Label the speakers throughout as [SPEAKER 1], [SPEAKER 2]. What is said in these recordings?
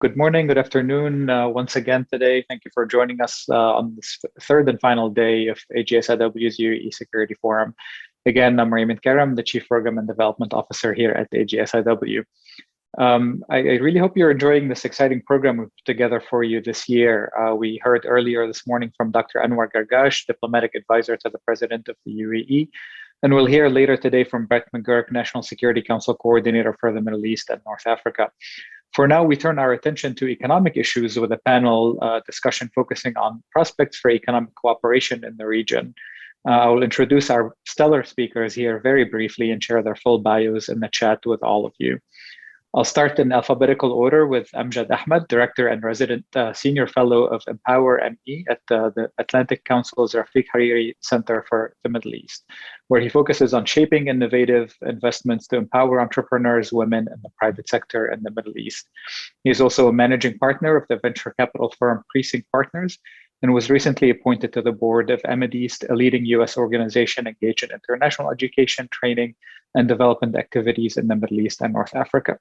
[SPEAKER 1] Good morning, good afternoon, once again today. Thank you for joining us on this third and final day of AGSIW's UAE Security Forum. Again, I'm Raymond Karam, the Chief Program and Development Officer here at AGSIW. I really hope you're enjoying this exciting program we've put together for you this year. We heard earlier this morning from Dr. Anwar Gargash, Diplomatic Advisor to the President of the UAE. And we'll hear later today from Brett McGurk, National Security Council Coordinator for the Middle East and North Africa. For now, we turn our attention to economic issues with a panel discussion focusing on prospects for economic cooperation in the region. I will introduce our stellar speakers here very briefly and share their full bios in the chat with all of you. I'll start in alphabetical order with Amjad Ahmad, Director and Resident Senior Fellow of empowerME at the Atlantic Council's Rafiq Hariri Center for the Middle East, where he focuses on shaping innovative investments to empower entrepreneurs, women, and the private sector in the Middle East. He is also a managing partner of the venture capital firm Precinct Partners and was recently appointed to the board of Ahmad East, a leading US organization engaged in international education, training, and development activities in the Middle East and North Africa.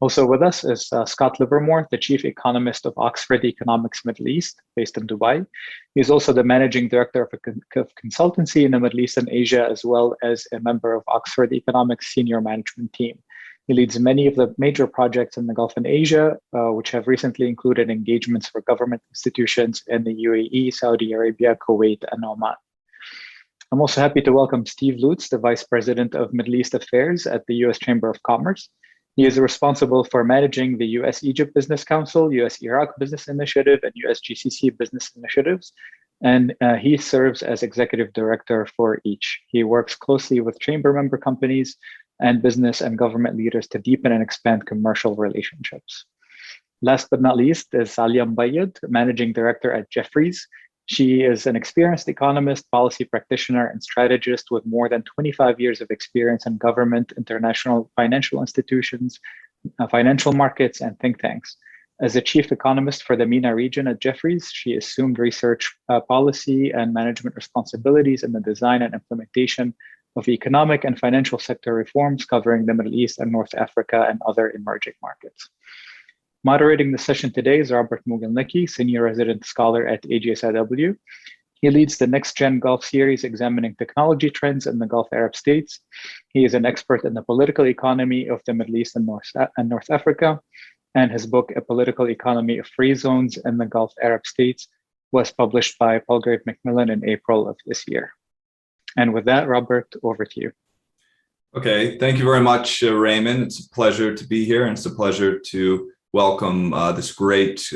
[SPEAKER 1] Also with us is Scott Livermore, the Chief Economist of Oxford Economics Middle East, based in Dubai. He's also the Managing Director of Consultancy in the Middle East and Asia, as well as a member of Oxford Economics Senior Management Team. He leads many of the major projects in the Gulf and Asia, which have recently included engagements for government institutions in the UAE, Saudi Arabia, Kuwait, and Oman. I'm also happy to welcome Steve Lutes, the Vice President of Middle East Affairs at the US Chamber of Commerce. He is responsible for managing the US-Egypt Business Council, US-Iraq Business Initiative, and US GCC Business Initiatives, and he serves as Executive Director for each. He works closely with chamber member companies and business and government leaders to deepen and expand commercial relationships. Last but not least is Alia Moubayed, Managing Director at Jefferies. She is an experienced economist, policy practitioner, and strategist with more than 25 years of experience in government, international financial institutions, financial markets, and think tanks. As a chief economist for the MENA region at Jefferies, she assumed research, policy, and management responsibilities in the design and implementation of economic and financial sector reforms covering the Middle East and North Africa and other emerging markets. Moderating the session today is Robert Mughal-Nikki, Senior Resident Scholar at AGSIW. He leads the Next Gen Gulf series examining technology trends in the Gulf Arab states. He is an expert in the political economy of the Middle East and North Africa, and his book, A Political Economy of Free Zones in the Gulf Arab States, was published by Palgrave Macmillan in April of this year. And with that, Robert, over to you.
[SPEAKER 2] Okay, thank you very much, Raymond. It's a pleasure to be here, and it's a pleasure to welcome this great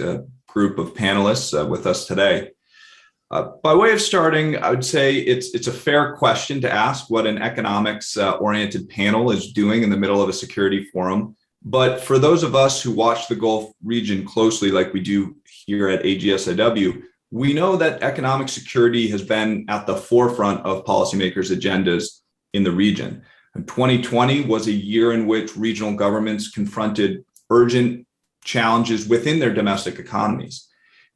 [SPEAKER 2] group of panelists with us today. By way of starting, I would say it's a fair question to ask what an economics-oriented panel is doing in the middle of a security forum. But for those of us who watch the Gulf region closely, like we do here at AGSIW, we know that economic security has been at the forefront of policymakers' agendas in the region. And 2020 was a year in which regional governments confronted urgent challenges within their domestic economies.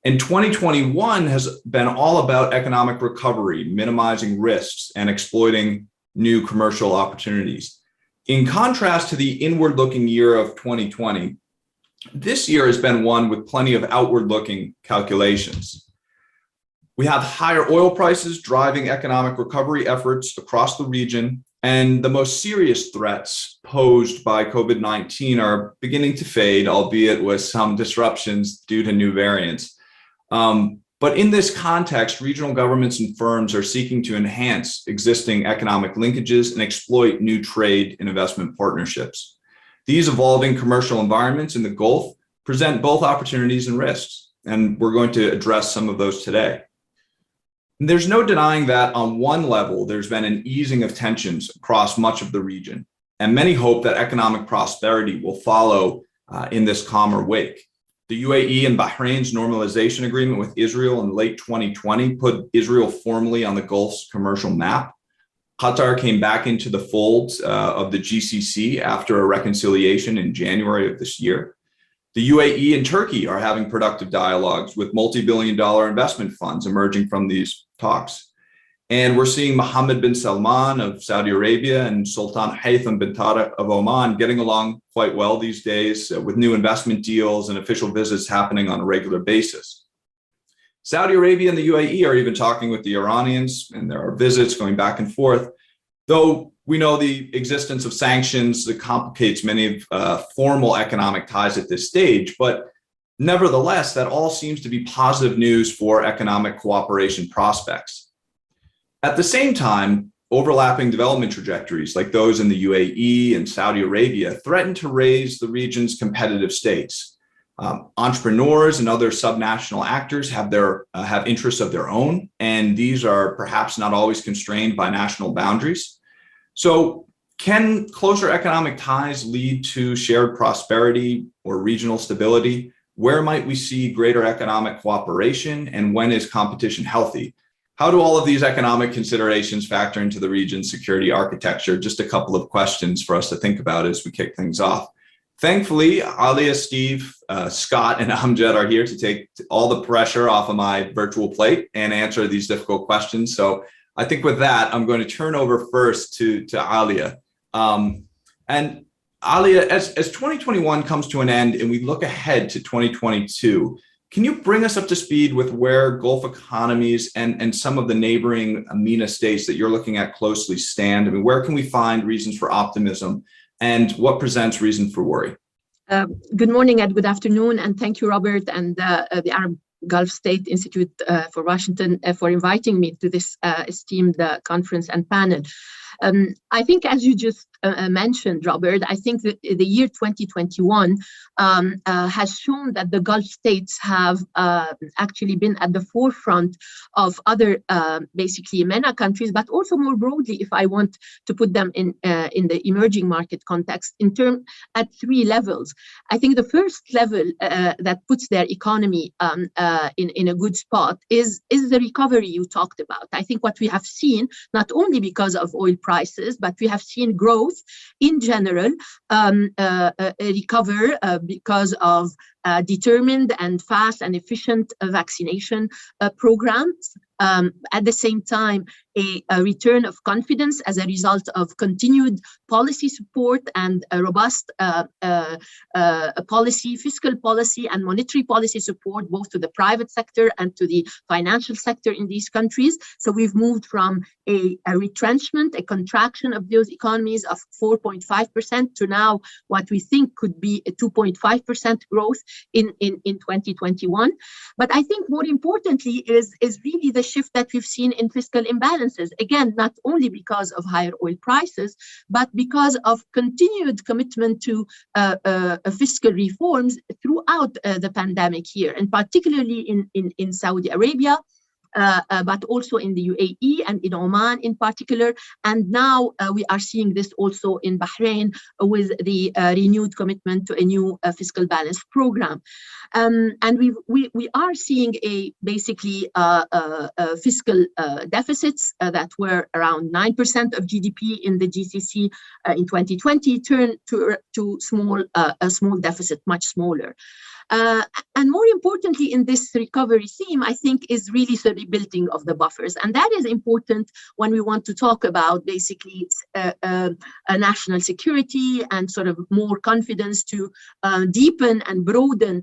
[SPEAKER 2] And 2021 has been all about economic recovery, minimizing risks, and exploiting new commercial opportunities. In contrast to the inward-looking year of 2020, this year has been one with plenty of outward-looking calculations. We have higher oil prices driving economic recovery efforts across the region, and the most serious threats posed by COVID-19 are beginning to fade, albeit with some disruptions due to new variants. But in this context, regional governments and firms are seeking to enhance existing economic linkages and exploit new trade and investment partnerships. These evolving commercial environments in the Gulf present both opportunities and risks, and we're going to address some of those today. There's no denying that on one level, there's been an easing of tensions across much of the region, and many hope that economic prosperity will follow in this calmer wake. The UAE and Bahrain's normalization agreement with Israel in late 2020 put Israel formally on the Gulf's commercial map. Qatar came back into the fold of the GCC after a reconciliation in January of this year. The UAE and Turkey are having productive dialogues with multi-billion-dollar investment funds emerging from these talks. And we're seeing Mohammed bin Salman of Saudi Arabia and Sultan Haytham bin Tariq of Oman getting along quite well these days with new investment deals and official visits happening on a regular basis. Saudi Arabia and the UAE are even talking with the Iranians, and there are visits going back and forth, though we know the existence of sanctions that complicates many formal economic ties at this stage. But nevertheless, that all seems to be positive news for economic cooperation prospects. At the same time, overlapping development trajectories like those in the UAE and Saudi Arabia threaten to raise the region's competitive stakes. Entrepreneurs and other subnational actors have interests of their own, and these are perhaps not always constrained by national boundaries. So can closer economic ties lead to shared prosperity or regional stability? Where might we see greater economic cooperation, and when is competition healthy? How do all of these economic considerations factor into the region's security architecture? Just a couple of questions for us to think about as we kick things off. Thankfully, Alia, Steve, Scott, and Amjad are here to take all the pressure off of my virtual plate and answer these difficult questions. So I think with that, I'm going to turn over first to Alia. And Alia, as 2021 comes to an end and we look ahead to 2022, can you bring us up to speed with where Gulf economies and some of the neighboring MENA states that you're looking at closely stand? I mean, where can we find reasons for optimism, and what presents reason for worry?
[SPEAKER 3] Good morning and good afternoon, and thank you, Robert, and the Arab Gulf State Institute for Washington for inviting me to this esteemed conference and panel. I think, as you just mentioned, Robert, I think that the year 2021 has shown that the Gulf states have actually been at the forefront of other basically MENA countries, but also more broadly, if I want to put them in the emerging market context, at three levels. I think the first level that puts their economy in a good spot is the recovery you talked about. I think what we have seen, not only because of oil prices, but we have seen growth in general recover because of determined and fast and efficient vaccination programs. At the same time, a return of confidence as a result of continued policy support and a robust fiscal policy and monetary policy support, both to the private sector and to the financial sector in these countries. So we've moved from a retrenchment, a contraction of those economies of 4.5% to now what we think could be a 2.5% growth in 2021. But I think more importantly is really the shift that we've seen in fiscal imbalances. Again, not only because of higher oil prices, but because of continued commitment to fiscal reforms throughout the pandemic year, and particularly in Saudi Arabia, but also in the UAE and in Oman in particular. And now we are seeing this also in Bahrain with the renewed commitment to a new fiscal balance program. And we are seeing basically fiscal deficits that were around 9% of GDP in the GCC in 2020 turned to a small deficit, much smaller. And more importantly, in this recovery theme, I think, is really the rebuilding of the buffers. And that is important when we want to talk about basically a national security and sort of more confidence to deepen and broaden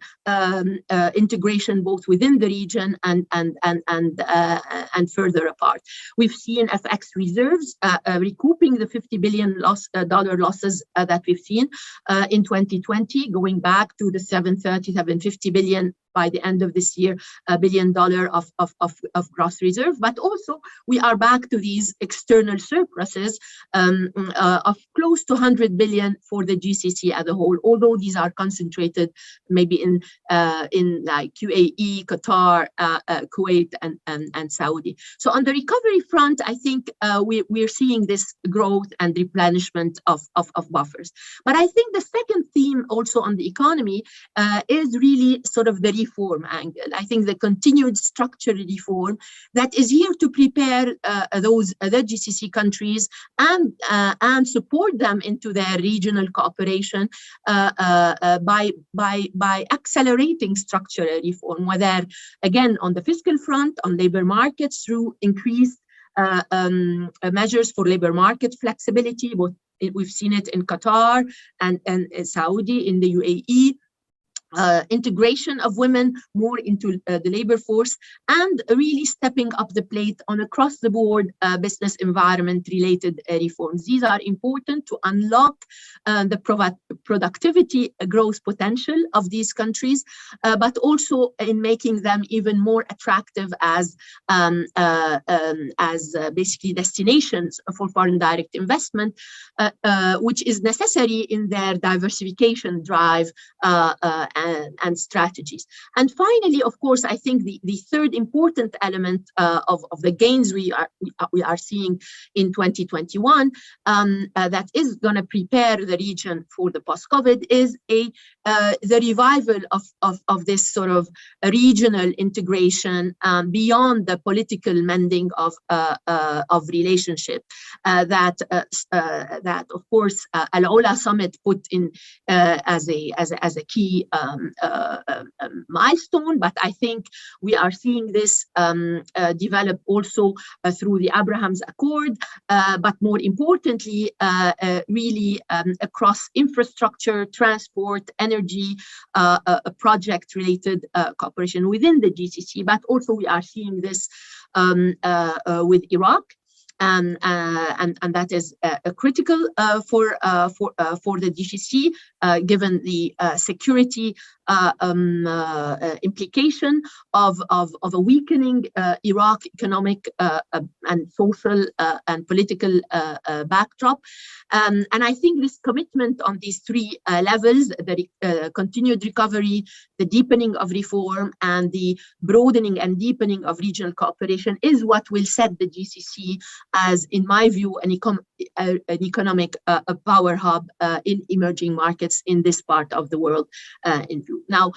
[SPEAKER 3] integration both within the region and further apart. We've seen FX reserves recouping the $50 billion losses that we've seen in 2020, going back to the $750 billion by the end of this year, $1 billion of gross reserve. But also we are back to these external surpluses of close to 100 billion for the GCC as a whole, although these are concentrated maybe in like UAE, Qatar, Kuwait, and Saudi. So on the recovery front, I think we're seeing this growth and replenishment of buffers. But I think the second theme also on the economy is really sort of the reform angle. I think the continued structural reform that is here to prepare those other GCC countries and support them into their regional cooperation by accelerating structural reform, whether again on the fiscal front, on labor markets through increased measures for labor market flexibility. We've seen it in Qatar and Saudi, in the UAE. Integration of women more into the labor force, and really stepping up the plate on across-the-board business environment-related reforms. These are important to unlock the productivity growth potential of these countries, but also in making them even more attractive as basically destinations for foreign direct investment, which is necessary in their diversification drive and strategies. And finally, of course, I think the third important element of the gains we are seeing in 2021 that is going to prepare the region for the post-COVID is the revival of this sort of regional integration beyond the political mending of relationship that of course Al-Ula summit put in as a key milestone, but I think we are seeing this develop also through the Abraham's Accord, but more importantly, really across infrastructure, transport, energy, project-related cooperation within the GCC, but also we are seeing this with Iraq. And that is critical for the GCC, given the security implication of a weakening Iraq economic and social and political backdrop. And I think this commitment on these three levels, the continued recovery, the deepening of reform, and the broadening and deepening of regional cooperation is what will set the GCC as, in my view, an economic power hub in emerging markets in this part of the world in view. Now,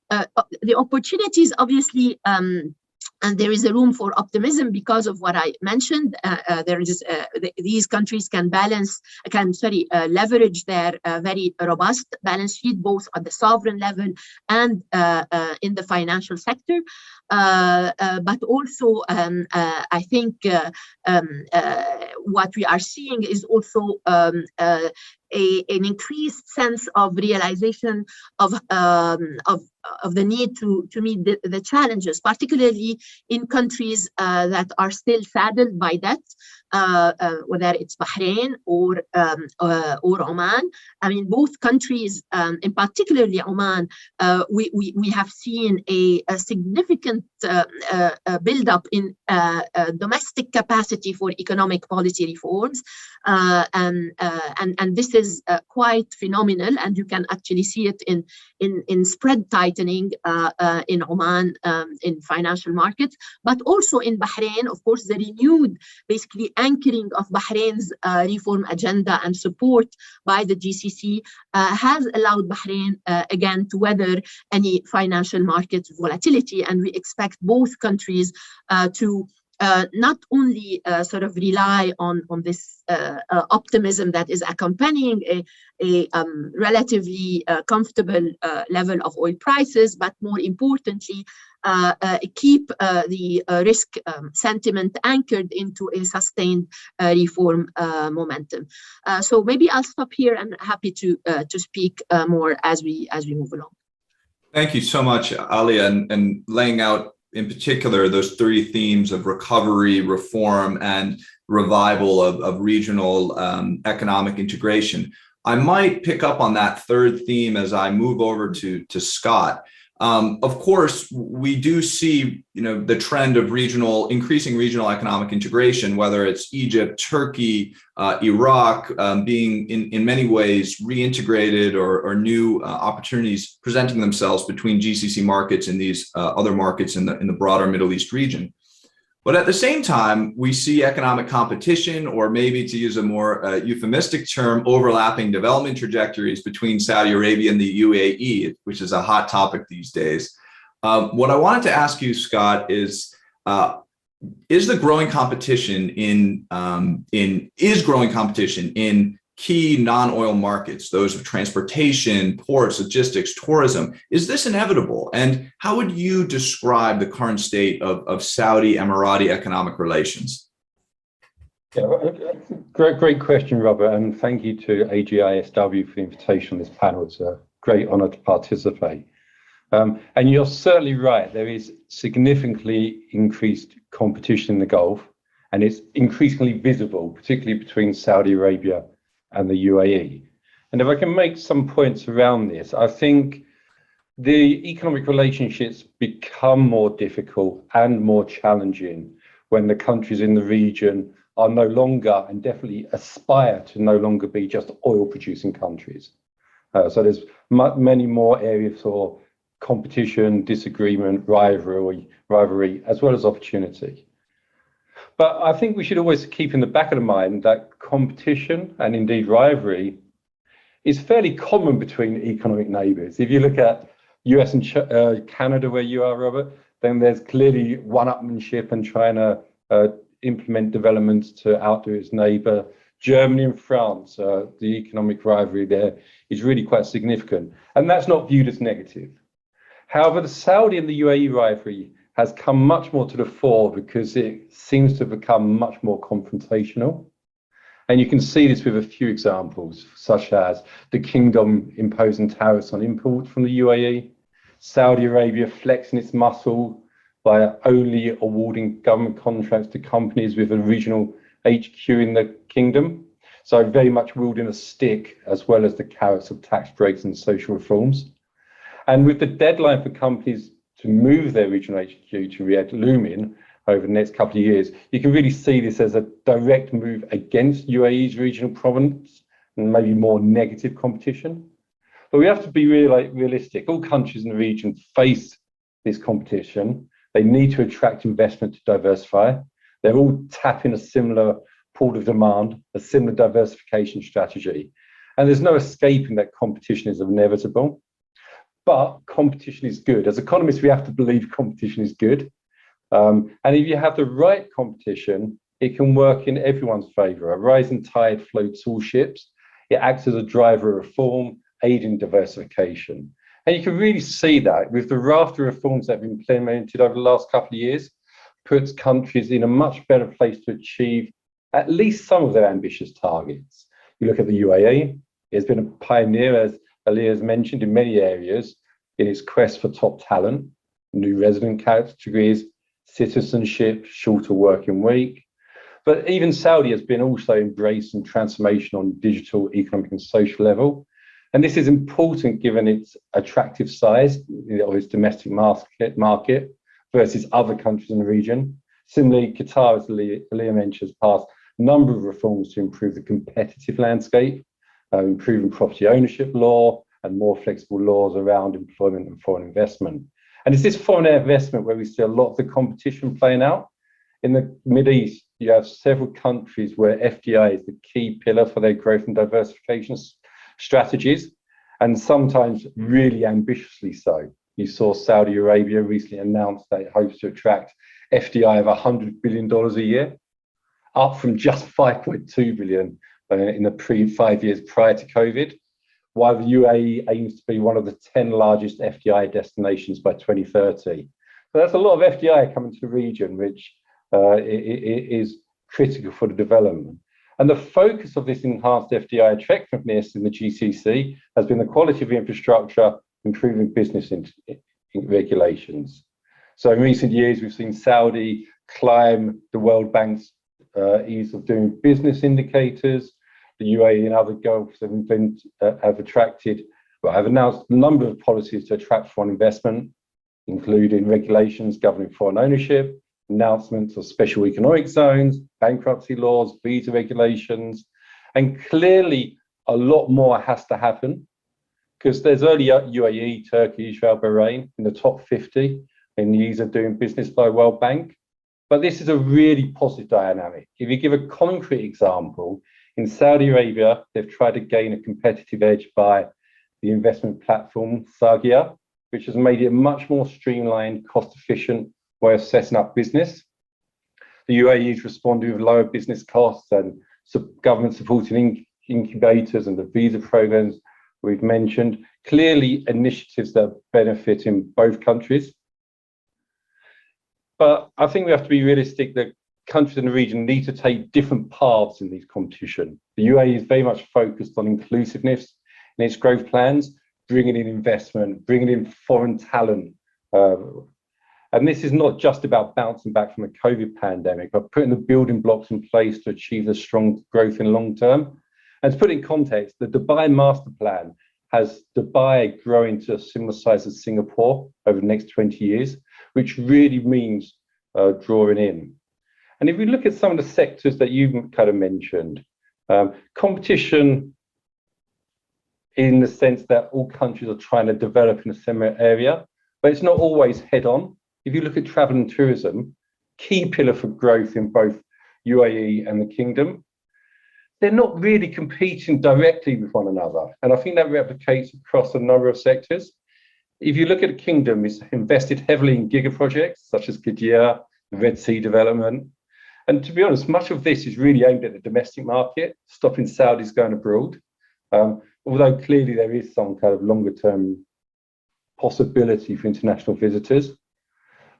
[SPEAKER 3] the opportunities, obviously, and there is a room for optimism because of what I mentioned. These countries can leverage their very robust balance sheet, both at the sovereign level and in the financial sector. But also, I think what we are seeing is also an increased sense of realization of the need to meet the challenges, particularly in countries that are still saddled by debt, whether it's Bahrain or Oman. I mean, both countries, and particularly Oman, we have seen a significant build-up in domestic capacity for economic policy reforms, and this is quite phenomenal, and you can actually see it in spread tightening in Oman in financial markets, but also in Bahrain. Of course, the renewed basically anchoring of Bahrain's reform agenda and support by the GCC has allowed Bahrain again to weather any financial market volatility, and we expect both countries to not only sort of rely on this optimism that is accompanying a relatively comfortable level of oil prices, but more importantly, keep the risk sentiment anchored into a sustained reform momentum. So maybe I'll stop here, and happy to speak more as we move along.
[SPEAKER 2] Thank you so much, Alia, and laying out in particular those three themes of recovery, reform, and revival of regional economic integration. I might pick up on that third theme as I move over to Scott. Of course, we do see, the trend of increasing regional economic integration, whether it's Egypt, Turkey, Iraq, being in many ways reintegrated or new opportunities presenting themselves between GCC markets and these other markets in the broader Middle East region. But at the same time, we see economic competition, or maybe to use a more euphemistic term, overlapping development trajectories between Saudi Arabia and the UAE, which is a hot topic these days. What I wanted to ask you, Scott, is the growing competition in key non-oil markets, those of transportation, ports, logistics, tourism, is this inevitable? And how would you describe the current state of Saudi Emirati economic relations?
[SPEAKER 4] Yeah, great question, Robert, and thank you to AGISW for the invitation on this panel. It's a great honour to participate. And you're certainly right, there is significantly increased competition in the Gulf, and it's increasingly visible, particularly between Saudi Arabia and the UAE. And if I can make some points around this, I think the economic relationships become more difficult and more challenging when the countries in the region are no longer, and definitely aspire to no longer be, just oil producing countries. So there's many more areas for competition, disagreement, rivalry, as well as opportunity. But I think we should always keep in the back of the mind that competition, and indeed rivalry, is fairly common between economic neighbours. If you look at US and Canada, where you are, Robert, then there's clearly one-upmanship and trying to implement developments to outdo its neighbour. Germany and France, the economic rivalry there is really quite significant, and that's not viewed as negative. However, the Saudi and the UAE rivalry has come much more to the fore because it seems to have become much more confrontational. And you can see this with a few examples, such as the Kingdom imposing tariffs on imports from the UAE, Saudi Arabia flexing its muscle by only awarding government contracts to companies with a regional HQ in the Kingdom. So very much wielding a stick as well as the carrots of tax breaks and social reforms. And with the deadline for companies to move their regional HQ to Riyadh looming over the next couple of years, you can really see this as a direct move against UAE's regional prominence and maybe more negative competition. But we have to be realistic. All countries in the region face this competition. They need to attract investment to diversify. They're all tapping a similar pool of demand, a similar diversification strategy. And there's no escaping that competition is inevitable. But competition is good. As economists, we have to believe competition is good. And if you have the right competition, it can work in everyone's favour. A rising tide floats all ships. It acts as a driver of reform, aiding diversification. And you can really see that with the raft of reforms that have been implemented over the last couple of years, puts countries in a much better place to achieve at least some of their ambitious targets. You look at the UAE, it's been a pioneer, as Alia has mentioned, in many areas in its quest for top talent, new resident categories, citizenship, shorter working week. But even Saudi has been also embracing transformation on digital, economic and social level. And this is important given its attractive size of its domestic market versus other countries in the region. Similarly, Qatar, as Alia mentioned, has passed a number of reforms to improve the competitive landscape, improving property ownership law and more flexible laws around employment and foreign investment. And it's this foreign investment where we see a lot of the competition playing out. In the Middle East, you have several countries where FDI is the key pillar for their growth and diversification strategies, and sometimes really ambitiously so. You saw Saudi Arabia recently announce that it hopes to attract FDI of $100 billion a year, up from just 5.2 billion in the 5 years prior to COVID, while the UAE aims to be one of the 10 largest FDI destinations by 2030. So that's a lot of FDI coming to the region, which is critical for the development. And the focus of this enhanced FDI attractiveness in the GCC has been the quality of infrastructure, improving business regulations. So in recent years, we've seen Saudi climb the World Bank's ease of doing business indicators. The UAE and other Gulfs have announced a number of policies to attract foreign investment, including regulations governing foreign ownership, announcements of special economic zones, bankruptcy laws, visa regulations, and clearly a lot more has to happen because there's only UAE, Turkey, Israel, Bahrain in the top 50 in the ease of doing business by World Bank. But this is a really positive dynamic. If you give a concrete example, in Saudi Arabia, they've tried to gain a competitive edge by the investment platform Sagia, which has made it a much more streamlined, cost-efficient way of setting up business. The UAE is responding with lower business costs and government supporting incubators and the visa programs we've mentioned. Clearly, initiatives that benefit in both countries. But I think we have to be realistic that countries in the region need to take different paths in these competition. The UAE is very much focused on inclusiveness in its growth plans, bringing in investment, bringing in foreign talent. And this is not just about bouncing back from the COVID pandemic, but putting the building blocks in place to achieve the strong growth in long term. And to put it in context, the Dubai Master Plan has Dubai growing to a similar size as Singapore over the next 20 years, which really means drawing in. And if we look at some of the sectors that you kind of mentioned, competition in the sense that all countries are trying to develop in a similar area, but it's not always head on. If you look at travel and tourism, key pillar for growth in both UAE and the Kingdom, they're not really competing directly with one another. And I think that replicates across a number of sectors. If you look at the Kingdom, it's invested heavily in giga projects such as Qiddiya, the Red Sea development. And to be honest, much of this is really aimed at the domestic market, stopping Saudis going abroad. Although clearly there is some kind of longer term possibility for international visitors.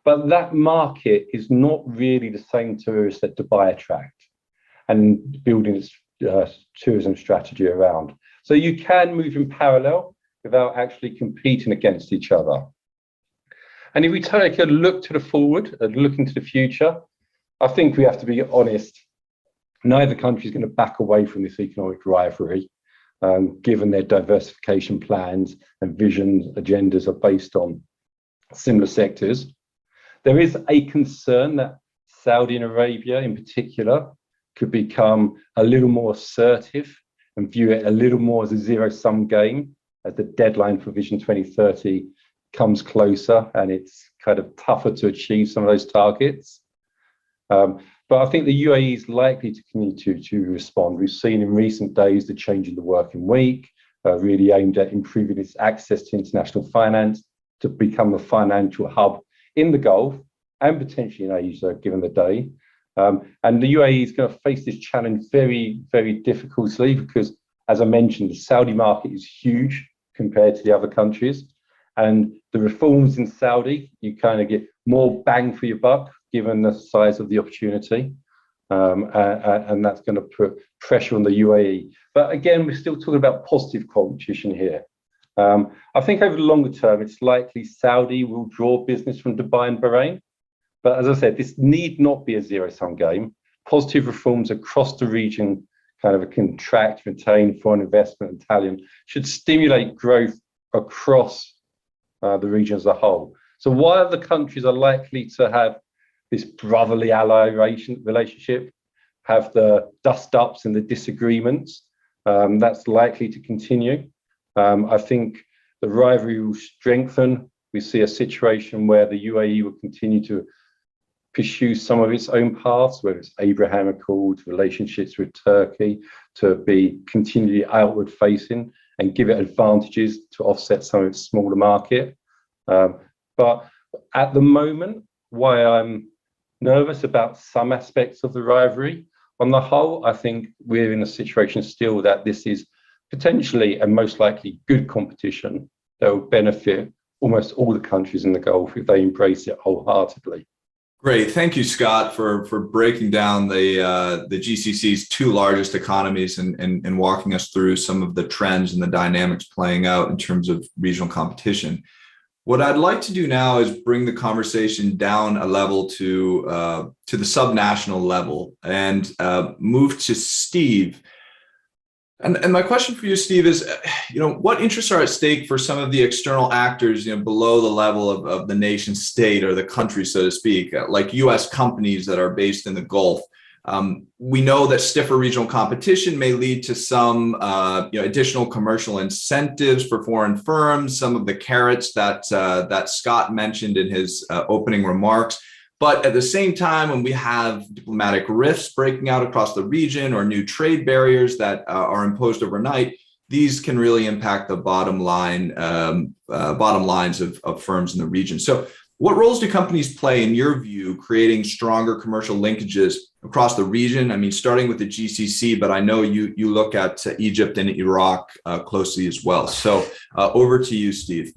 [SPEAKER 4] But that market is not really the same tourists that Dubai attract and building its tourism strategy around. So you can move in parallel without actually competing against each other. And if we take a look to the forward and look into the future, I think we have to be honest, neither country is going to back away from this economic rivalry, given their diversification plans and visions, agendas are based on similar sectors. There is a concern that Saudi Arabia in particular could become a little more assertive and view it a little more as a zero-sum game as the deadline for Vision 2030 comes closer and it's kind of tougher to achieve some of those targets. But I think the UAE is likely to continue to respond. We've seen in recent days the change in the working week, really aimed at improving its access to international finance to become a financial hub in the Gulf and potentially in Asia, given the day. And the UAE is going to face this challenge very, very difficultly because, as I mentioned, the Saudi market is huge compared to the other countries. And the reforms in Saudi, you kind of get more bang for your buck, given the size of the opportunity. And that's going to put pressure on the UAE. But again, we're still talking about positive competition here. I think over the longer term, it's likely Saudi will draw business from Dubai and Bahrain. But as I said, this need not be a zero-sum game. Positive reforms across the region, kind of a contract, retain foreign investment and talent, should stimulate growth across the region as a whole. So while the countries are likely to have this brotherly ally relationship, have the dust-ups and the disagreements, that's likely to continue. I think the rivalry will strengthen. We see a situation where the UAE will continue to pursue some of its own paths, whether it's Abraham Accords, relationships with Turkey, to be continually outward facing and give it advantages to offset some of its smaller market. But at the moment, why I'm nervous about some aspects of the rivalry, on the whole, I think we're in a situation still that this is potentially and most likely good competition that will benefit almost all the countries in the Gulf if they embrace it wholeheartedly.
[SPEAKER 2] Great. Thank you, Scott, for breaking down the GCC's two largest economies and walking us through some of the trends and the dynamics playing out in terms of regional competition. What I'd like to do now is bring the conversation down a level to the subnational level and move to Steve. And my question for you, Steve, is, what interests are at stake for some of the external actors, below the level of the nation state or the country, so to speak, like U.S. companies that are based in the Gulf? We know that stiffer regional competition may lead to some additional commercial incentives for foreign firms, some of the carrots that Scott mentioned in his opening remarks. But at the same time, when we have diplomatic rifts breaking out across the region or new trade barriers that are imposed overnight, these can really impact the bottom lines of firms in the region. So what roles do companies play, in your view, creating stronger commercial linkages across the region? I mean, starting with the GCC, but I know you look at Egypt and Iraq closely as well. So over to you, Steve.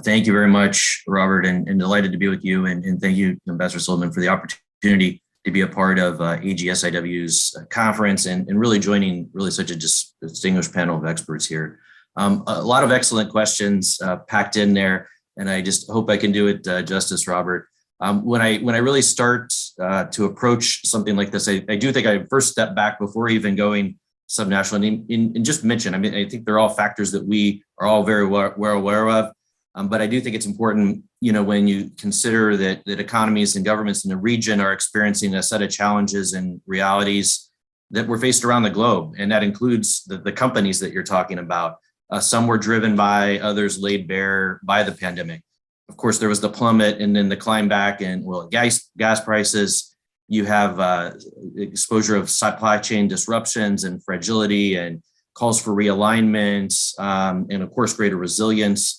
[SPEAKER 5] Thank you very much, Robert, and delighted to be with you. And thank you, Ambassador Sullivan, for the opportunity to be a part of AGSIW's conference and really joining really such a distinguished panel of experts here. A lot of excellent questions packed in there, and I just hope I can do it justice, Robert. When I really start to approach something like this, I do think I first step back before even going subnational and just mention, I mean, I think they're all factors that we are all very well aware of. But I do think it's important, when you consider that economies and governments in the region are experiencing a set of challenges and realities that we're faced around the globe. And that includes the companies that you're talking about. Some were driven by, others laid bare by the pandemic. Of course, there was the plummet and then the climb back in oil and gas prices. You have exposure of supply chain disruptions and fragility and calls for realignment and of course, greater resilience.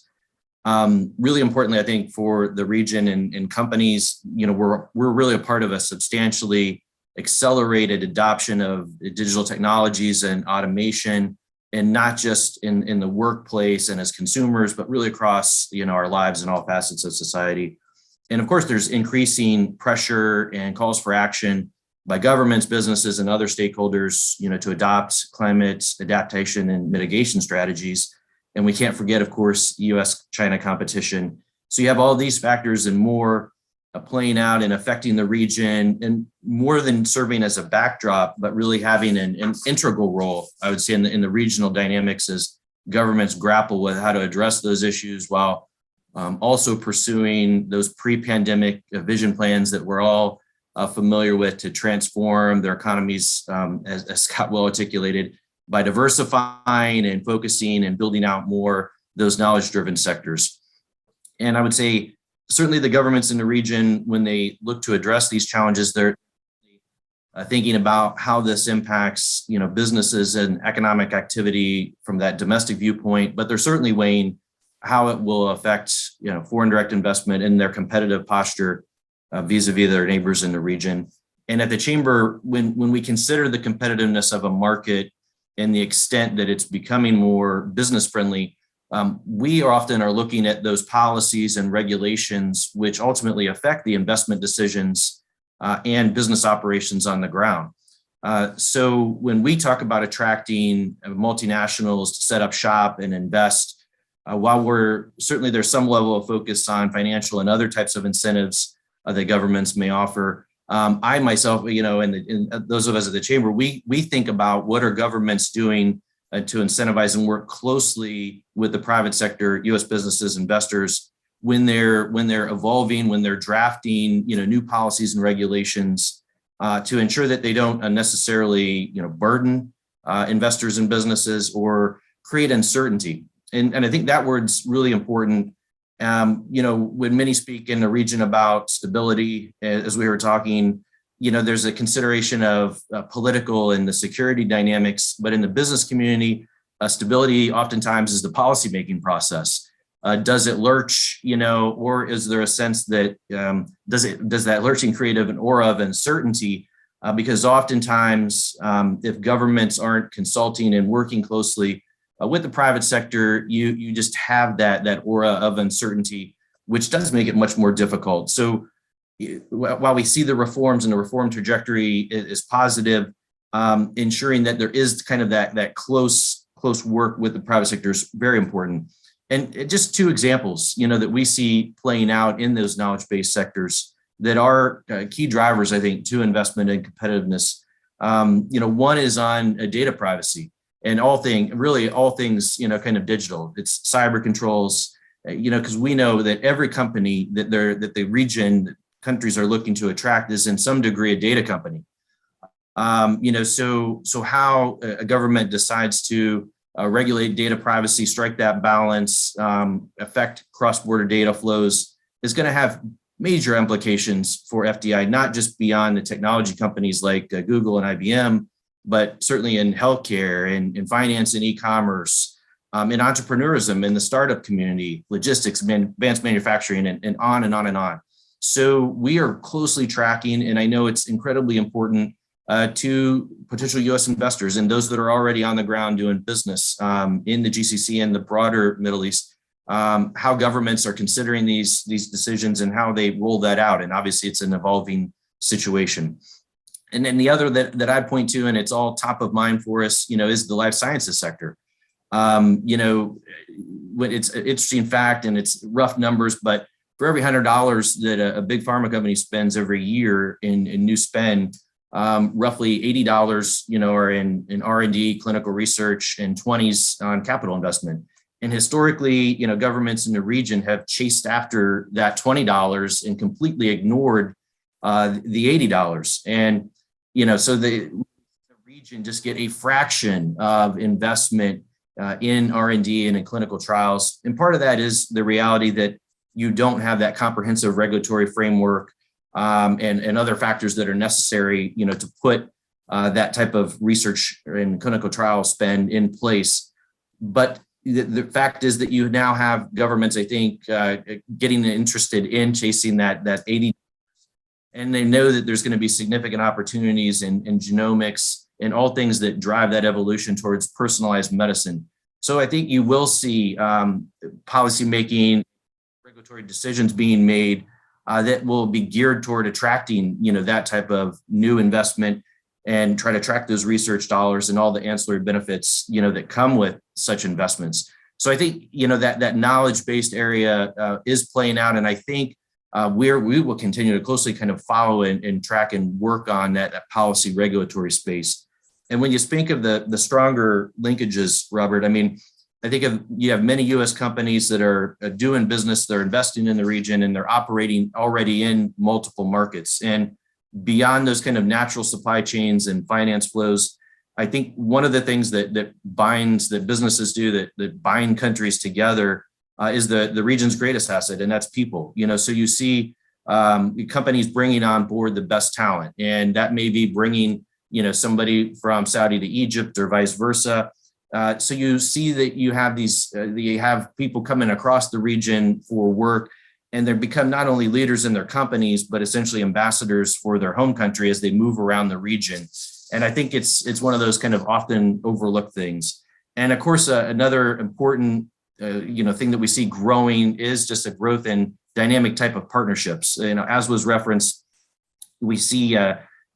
[SPEAKER 5] Really importantly, I think for the region and companies, we're really a part of a substantially accelerated adoption of digital technologies and automation, and not just in the workplace and as consumers, but really across our lives in all facets of society. And of course, there's increasing pressure and calls for action by governments, businesses, and other stakeholders, to adopt climate adaptation and mitigation strategies. And we can't forget, of course, US-China competition. So you have all these factors and more playing out and affecting the region, and more than serving as a backdrop, but really having an integral role, I would say, in the regional dynamics as governments grapple with how to address those issues while also pursuing those pre-pandemic vision plans that we're all familiar with to transform their economies, as Scott well articulated, by diversifying and focusing and building out more those knowledge-driven sectors. And I would say, certainly the governments in the region, when they look to address these challenges, they're thinking about how this impacts, businesses and economic activity from that domestic viewpoint, but they're certainly weighing how it will affect, foreign direct investment and their competitive posture vis-a-vis their neighbors in the region. And at the Chamber, when we consider the competitiveness of a market and the extent that it's becoming more business friendly, we often are looking at those policies and regulations which ultimately affect the investment decisions and business operations on the ground. So when we talk about attracting multinationals to set up shop and invest, while there's some level of focus on financial and other types of incentives that governments may offer, I myself, and those of us at the Chamber, we think about what are governments doing to incentivize and work closely with the private sector, U.S. businesses, investors, when they're evolving, when they're drafting, new policies and regulations to ensure that they don't unnecessarily, burden investors and businesses or create uncertainty. And I think that word's really important. When many speak in the region about stability, as we were talking, there's a consideration of political and the security dynamics, but in the business community, stability oftentimes is the policymaking process. Does it lurch, or is there a sense that does that lurching create an aura of uncertainty? Because oftentimes, if governments aren't consulting and working closely with the private sector, you just have that aura of uncertainty, which does make it much more difficult. So while we see the reforms and the reform trajectory is positive, ensuring that there is kind of that close work with the private sector is very important. And just two examples, that we see playing out in those knowledge-based sectors that are key drivers, I think, to investment and competitiveness. One is on data privacy and all things, kind of digital. It's cyber controls, because we know that every company that the region countries are looking to attract is in some degree a data company. So how a government decides to regulate data privacy, strike that balance, affect cross-border data flows is going to have major implications for FDI, not just beyond the technology companies like Google and IBM, but certainly in healthcare and in finance and e-commerce, in entrepreneurism, in the startup community, logistics, advanced manufacturing, and on and on and on. So we are closely tracking, and I know it's incredibly important to potential U.S. investors and those that are already on the ground doing business in the GCC and the broader Middle East, how governments are considering these decisions and how they roll that out. And obviously, it's an evolving situation. And then the other that I point to, and it's all top of mind for us, is the life sciences sector. It's an interesting fact, and it's rough numbers, but for every $100 that a big pharma company spends every year in new spend, roughly $80, are in R&D, clinical research, and 20s on capital investment. And historically, governments in the region have chased after that $20 and completely ignored the $80. And, so the region just get a fraction of investment in R&D and in clinical trials. And part of that is the reality that you don't have that comprehensive regulatory framework and other factors that are necessary, to put that type of research and clinical trial spend in place. But the fact is that you now have governments, I think, getting interested in chasing that 80, and they know that there's going to be significant opportunities in genomics and all things that drive that evolution towards personalized medicine. So I think you will see policymaking, regulatory decisions being made that will be geared toward attracting, that type of new investment and try to track those research dollars and all the ancillary benefits, that come with such investments. So I think, that knowledge-based area is playing out. And I think we will continue to closely kind of follow and track and work on that policy regulatory space. And when you think of the stronger linkages, Robert, I mean, I think you have many U.S. companies that are doing business, they're investing in the region, and they're operating already in multiple markets. And beyond those kind of natural supply chains and finance flows, I think one of the things that businesses do that bind countries together is the region's greatest asset, and that's people. So you see companies bringing on board the best talent, and that may be bringing somebody from Saudi to Egypt or vice versa. So you see that you have people coming across the region for work, and they become not only leaders in their companies, but essentially ambassadors for their home country as they move around the region. And I think it's one of those kind of often overlooked things. And of course, another important thing that we see growing is just a growth in dynamic type of partnerships. As was referenced, we see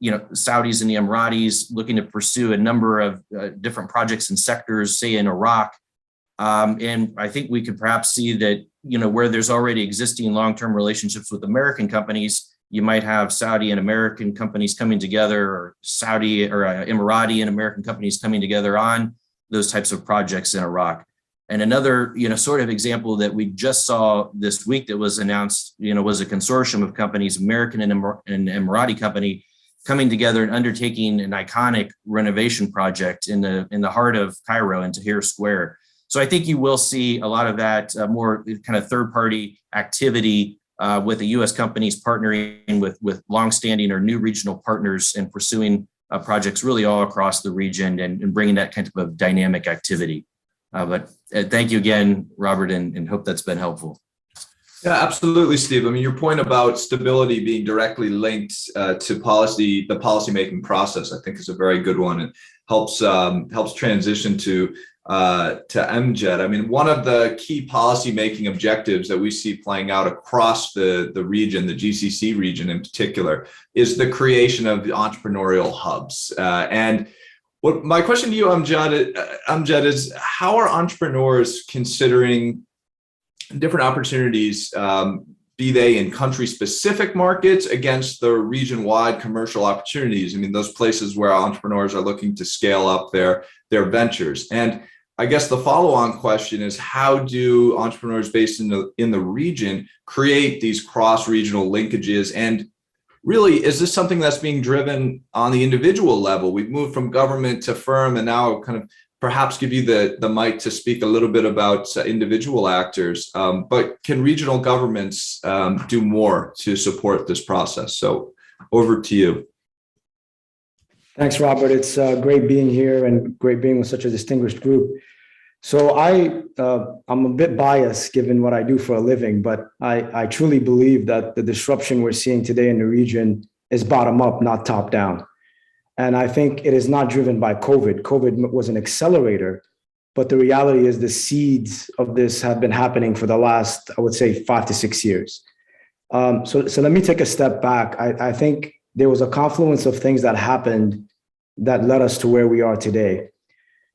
[SPEAKER 5] Saudis and the Emiratis looking to pursue a number of different projects and sectors, say in Iraq. And I think we could perhaps see that, where there's already existing long-term relationships with American companies, you might have Saudi and American companies coming together, or Saudi or Emirati and American companies coming together on those types of projects in Iraq. And another, sort of example that we just saw this week that was announced, was a consortium of companies, American and Emirati company, coming together and undertaking an iconic renovation project in the heart of Cairo and Tahrir Square. So I think you will see a lot of that more kind of third-party activity with the U.S. companies partnering with longstanding or new regional partners and pursuing projects really all across the region and bringing that kind of dynamic activity. But thank you again, Robert, and hope that's been helpful.
[SPEAKER 2] Yeah, absolutely, Steve. I mean, your point about stability being directly linked to the policymaking process, I think, is a very good one. It helps transition to Amjad. I mean, one of the key policymaking objectives that we see playing out across the region, the GCC region in particular, is the creation of the entrepreneurial hubs. And what my question to you, Amjad, is how are entrepreneurs considering different opportunities, be they in country-specific markets against the region-wide commercial opportunities? I mean, those places where entrepreneurs are looking to scale up their ventures. And I guess the follow-on question is, how do entrepreneurs based in the region create these cross-regional linkages? And really, is this something that's being driven on the individual level? We've moved from government to firm, and now kind of perhaps give you the mic to speak a little bit about individual actors. But can regional governments do more to support this process? So over to you.
[SPEAKER 6] Thanks, Robert. It's great being here and great being with such a distinguished group. So I'm a bit biased given what I do for a living, but I truly believe that the disruption we're seeing today in the region is bottom up, not top down. And I think it is not driven by COVID. COVID was an accelerator, but the reality is the seeds of this have been happening for the last, I would say, 5 to 6 years. So let me take a step back. I think there was a confluence of things that happened that led us to where we are today.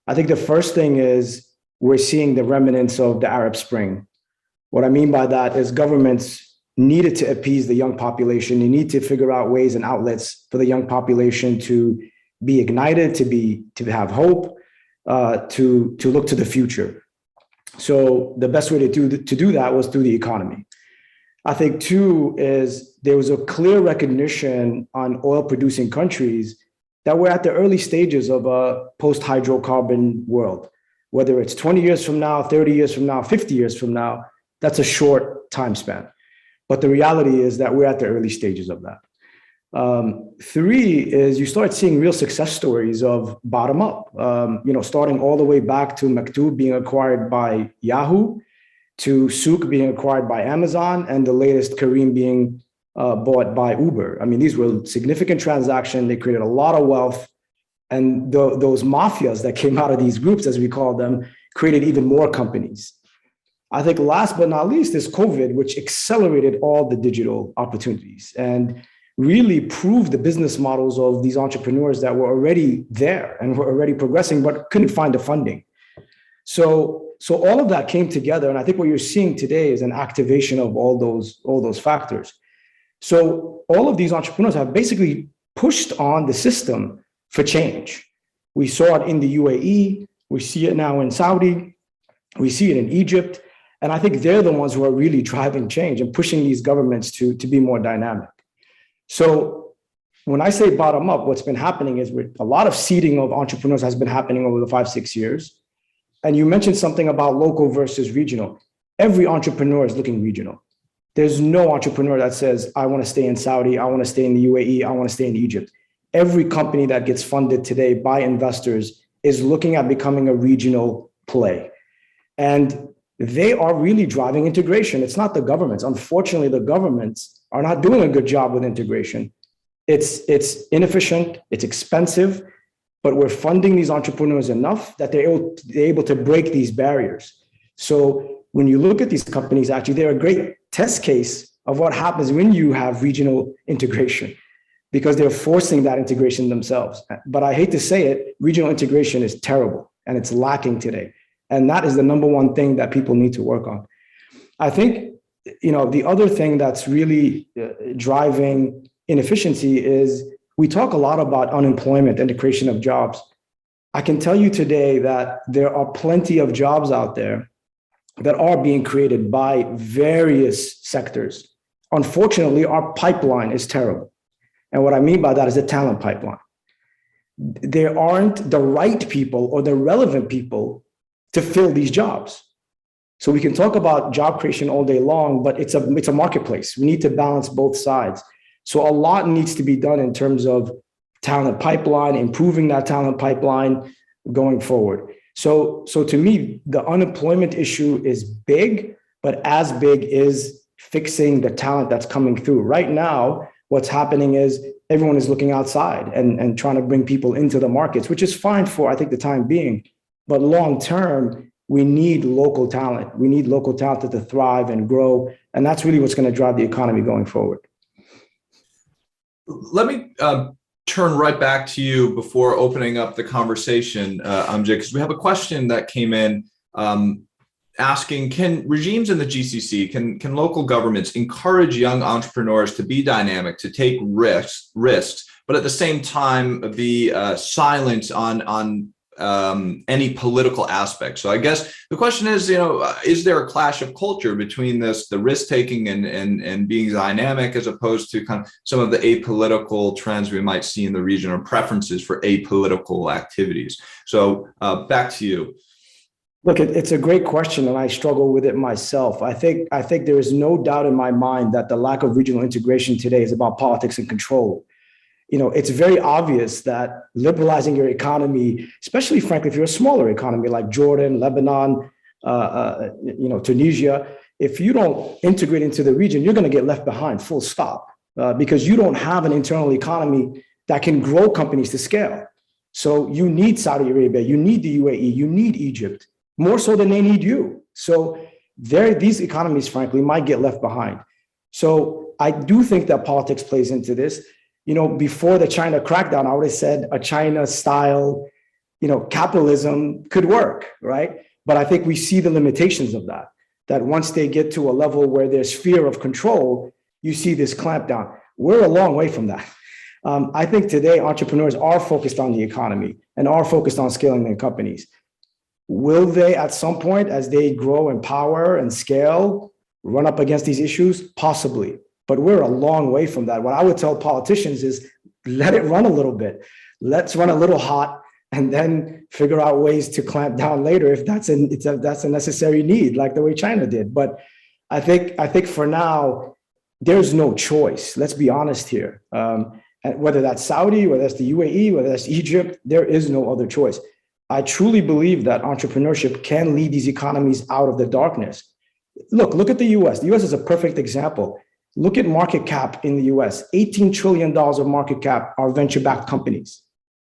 [SPEAKER 6] I think the first thing is we're seeing the remnants of the Arab Spring. What I mean by that is governments needed to appease the young population. You need to figure out ways and outlets for the young population to be ignited, to have hope, to look to the future. So the best way to do that was through the economy. I think two is there was a clear recognition on oil producing countries that we're at the early stages of a post-hydrocarbon world. Whether it's 20 years from now, 30 years from now, 50 years from now, that's a short time span. But the reality is that we're at the early stages of that. Three is you start seeing real success stories of bottom up, starting all the way back to Maktub being acquired by Yahoo, to Souk being acquired by Amazon, and the latest Kareem being bought by Uber. I mean, these were significant transactions. They created a lot of wealth. And those mafias that came out of these groups, as we call them, created even more companies. I think last but not least is COVID, which accelerated all the digital opportunities and really proved the business models of these entrepreneurs that were already there and were already progressing, but couldn't find the funding. So all of that came together. And I think what you're seeing today is an activation of all those factors. So all of these entrepreneurs have basically pushed on the system for change. We saw it in the UAE. We see it now in Saudi. We see it in Egypt. And I think they're the ones who are really driving change and pushing these governments to be more dynamic. So when I say bottom up, what's been happening is a lot of seeding of entrepreneurs has been happening over the 5-6 years. And you mentioned something about local versus regional. Every entrepreneur is looking regional. There's no entrepreneur that says, I want to stay in Saudi, I want to stay in the UAE, I want to stay in Egypt. Every company that gets funded today by investors is looking at becoming a regional play. And they are really driving integration. It's not the governments. Unfortunately, the governments are not doing a good job with integration. It's inefficient, it's expensive, but we're funding these entrepreneurs enough that they're able to break these barriers. So when you look at these companies, actually, they're a great test case of what happens when you have regional integration, because they're forcing that integration themselves. But I hate to say it, regional integration is terrible and it's lacking today. And that is the number one thing that people need to work on. I think, the other thing that's really driving inefficiency is we talk a lot about unemployment and the creation of jobs. I can tell you today that there are plenty of jobs out there that are being created by various sectors. Unfortunately, our pipeline is terrible. And what I mean by that is the talent pipeline. There aren't the right people or the relevant people to fill these jobs. So we can talk about job creation all day long, but it's a marketplace. We need to balance both sides. So a lot needs to be done in terms of talent pipeline, improving that talent pipeline going forward. So to me, the unemployment issue is big, but as big is fixing the talent that's coming through. Right now, what's happening is everyone is looking outside and trying to bring people into the markets, which is fine for, I think, the time being. But long term, we need local talent. We need local talent to thrive and grow. And that's really what's going to drive the economy going forward.
[SPEAKER 2] Let me turn right back to you before opening up the conversation, Amjad, because we have a question that came in asking, can regimes in the GCC, can local governments encourage young entrepreneurs to be dynamic, to take risks, but at the same time be silent on any political aspect? So I guess the question is, is there a clash of culture between the risk taking and being dynamic, as opposed to kind of some of the apolitical trends we might see in the region, or preferences for apolitical activities? So back to you.
[SPEAKER 6] Look, it's a great question, and I struggle with it myself. I think there is no doubt in my mind that the lack of regional integration today is about politics and control. It's very obvious that liberalizing your economy, especially, frankly, if you're a smaller economy like Jordan, Lebanon, Tunisia, if you don't integrate into the region, you're going to get left behind, full stop, because you don't have an internal economy that can grow companies to scale. So you need Saudi Arabia, you need the UAE, you need Egypt, more so than they need you. So these economies, frankly, might get left behind. So I do think that politics plays into this. before the China crackdown, I would have said a China-style, capitalism could work, right? But I think we see the limitations of that once they get to a level where there's fear of control, you see this clampdown. We're a long way from that. I think today entrepreneurs are focused on the economy and are focused on scaling their companies. Will they, at some point, as they grow in power and scale, run up against these issues? Possibly. But we're a long way from that. What I would tell politicians is let it run a little bit. Let's run a little hot and then figure out ways to clamp down later if that's a necessary need, like the way China did. But I think for now, there's no choice. Let's be honest here. Whether that's Saudi, whether that's the UAE, whether that's Egypt, there is no other choice. I truly believe that entrepreneurship can lead these economies out of the darkness. Look at the US. The US is a perfect example. Look at market cap in the US. $18 trillion of market cap are venture-backed companies.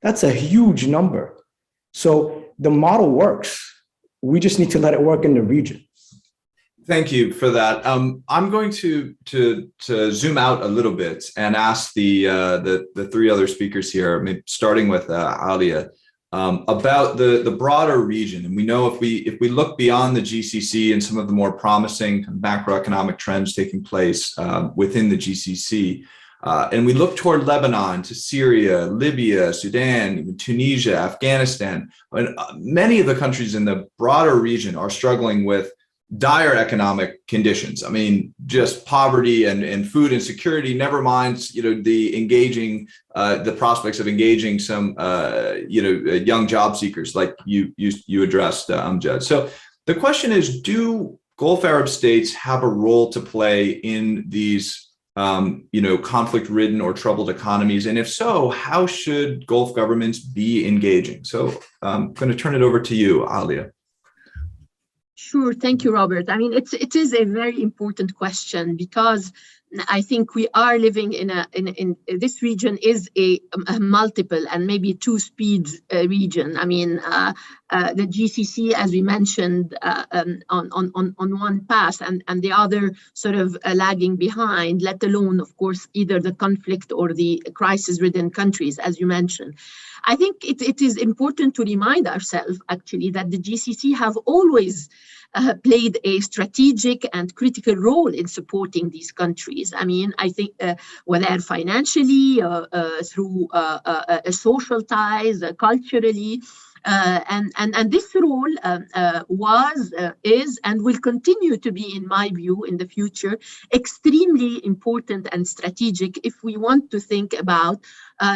[SPEAKER 6] That's a huge number. So the model works. We just need to let it work in the region.
[SPEAKER 2] Thank you for that. I'm going to zoom out a little bit and ask the three other speakers here, maybe starting with Alia, about the broader region. And we know if we look beyond the GCC and some of the more promising macroeconomic trends taking place within the GCC, and we look toward Lebanon, to Syria, Libya, Sudan, even Tunisia, Afghanistan, and many of the countries in the broader region are struggling with dire economic conditions. I mean, just poverty and food insecurity, never mind, the prospects of engaging some, young job seekers like you addressed, Amjad. So the question is, do Gulf Arab states have a role to play in these, conflict-ridden or troubled economies? And if so, how should Gulf governments be engaging? So I'm going to turn it over to you, Alia.
[SPEAKER 3] Sure. Thank you, Robert. I mean, it is a very important question because I think we are living in this region is a multiple and maybe two-speed region. I mean, the GCC, as we mentioned, on one path and the other sort of lagging behind, let alone, of course, either the conflict or the crisis-ridden countries, as you mentioned. I think it is important to remind ourselves, actually, that the GCC have always played a strategic and critical role in supporting these countries. I mean, I think whether financially, through social ties, culturally, and this role was, is, and will continue to be, in my view, in the future, extremely important and strategic if we want to think about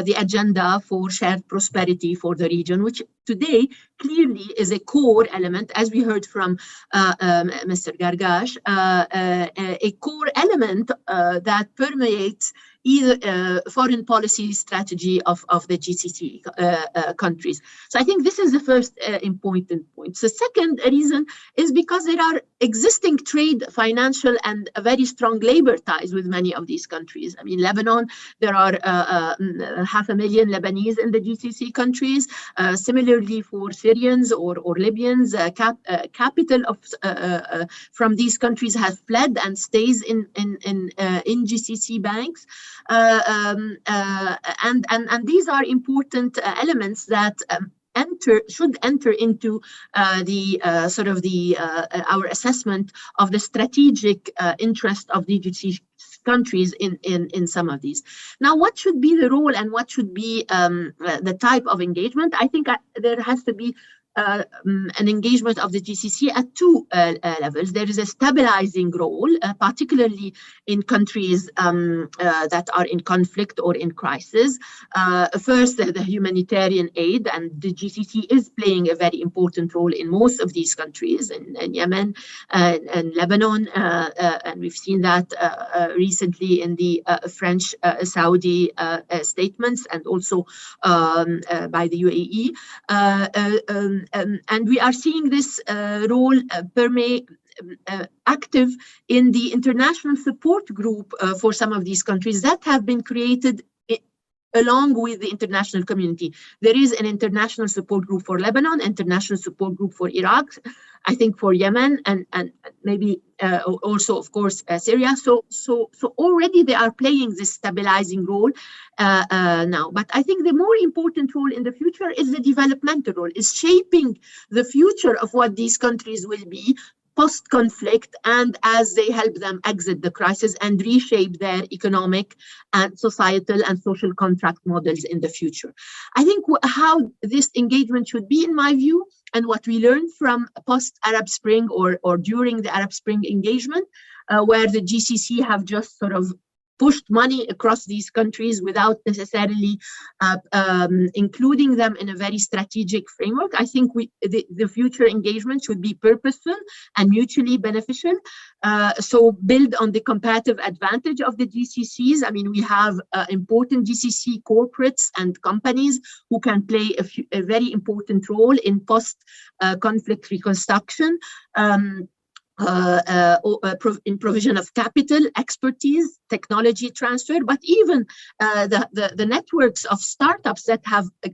[SPEAKER 3] the agenda for shared prosperity for the region, which today clearly is a core element, as we heard from Mr. Gargash, a core element that permeates either foreign policy strategy of the GCC countries. So I think this is the first important point. The second reason is because there are existing trade, financial, and very strong labor ties with many of these countries. I mean, Lebanon, there are 500,000 Lebanese in the GCC countries. Similarly for Syrians or Libyans, capital from these countries has fled and stays in GCC banks. And these are important elements that should enter into our assessment of the strategic interest of the GCC countries in some of these. Now, what should be the role and what should be the type of engagement? I think there has to be an engagement of the GCC at two levels. There is a stabilizing role, particularly in countries that are in conflict or in crisis. First, the humanitarian aid, and the GCC is playing a very important role in most of these countries, in Yemen and Lebanon, and we've seen that recently in the French-Saudi statements, and also by the UAE. And we are seeing this role permeate active in the international support group for some of these countries that have been created along with the international community. There is an international support group for Lebanon, international support group for Iraq, I think for Yemen, and maybe also, of course, Syria. So already they are playing this stabilizing role now. But I think the more important role in the future is the developmental role, is shaping the future of what these countries will be post-conflict, and as they help them exit the crisis and reshape their economic and societal and social contract models in the future. I think how this engagement should be, in my view, and what we learned from post-Arab Spring or during the Arab Spring engagement, where the GCC have just sort of pushed money across these countries without necessarily including them in a very strategic framework. I think the future engagement should be purposeful and mutually beneficial. So build on the comparative advantage of the GCCs. I mean, we have important GCC corporates and companies who can play a very important role in post-conflict reconstruction. In provision of capital, expertise, technology transfer, but even the networks of startups that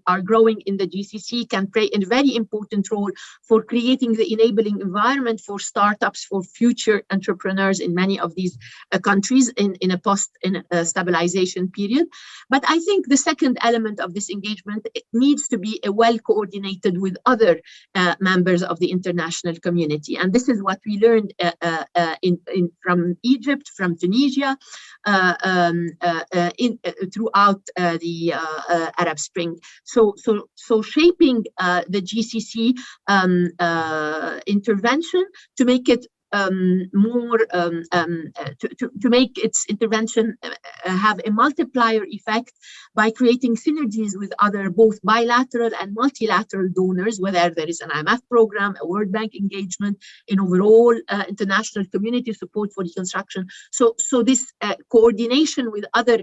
[SPEAKER 3] are growing in the GCC can play a very important role for creating the enabling environment for startups, for future entrepreneurs in many of these countries in a post-stabilization period. But I think the second element of this engagement, it needs to be well coordinated with other members of the international community, and this is what we learned from Egypt, from Tunisia, throughout the Arab Spring. So shaping the GCC intervention to make it more to make its intervention have a multiplier effect by creating synergies with other both bilateral and multilateral donors, whether there is an IMF program, a World Bank engagement, in overall international community support for reconstruction. So this coordination with other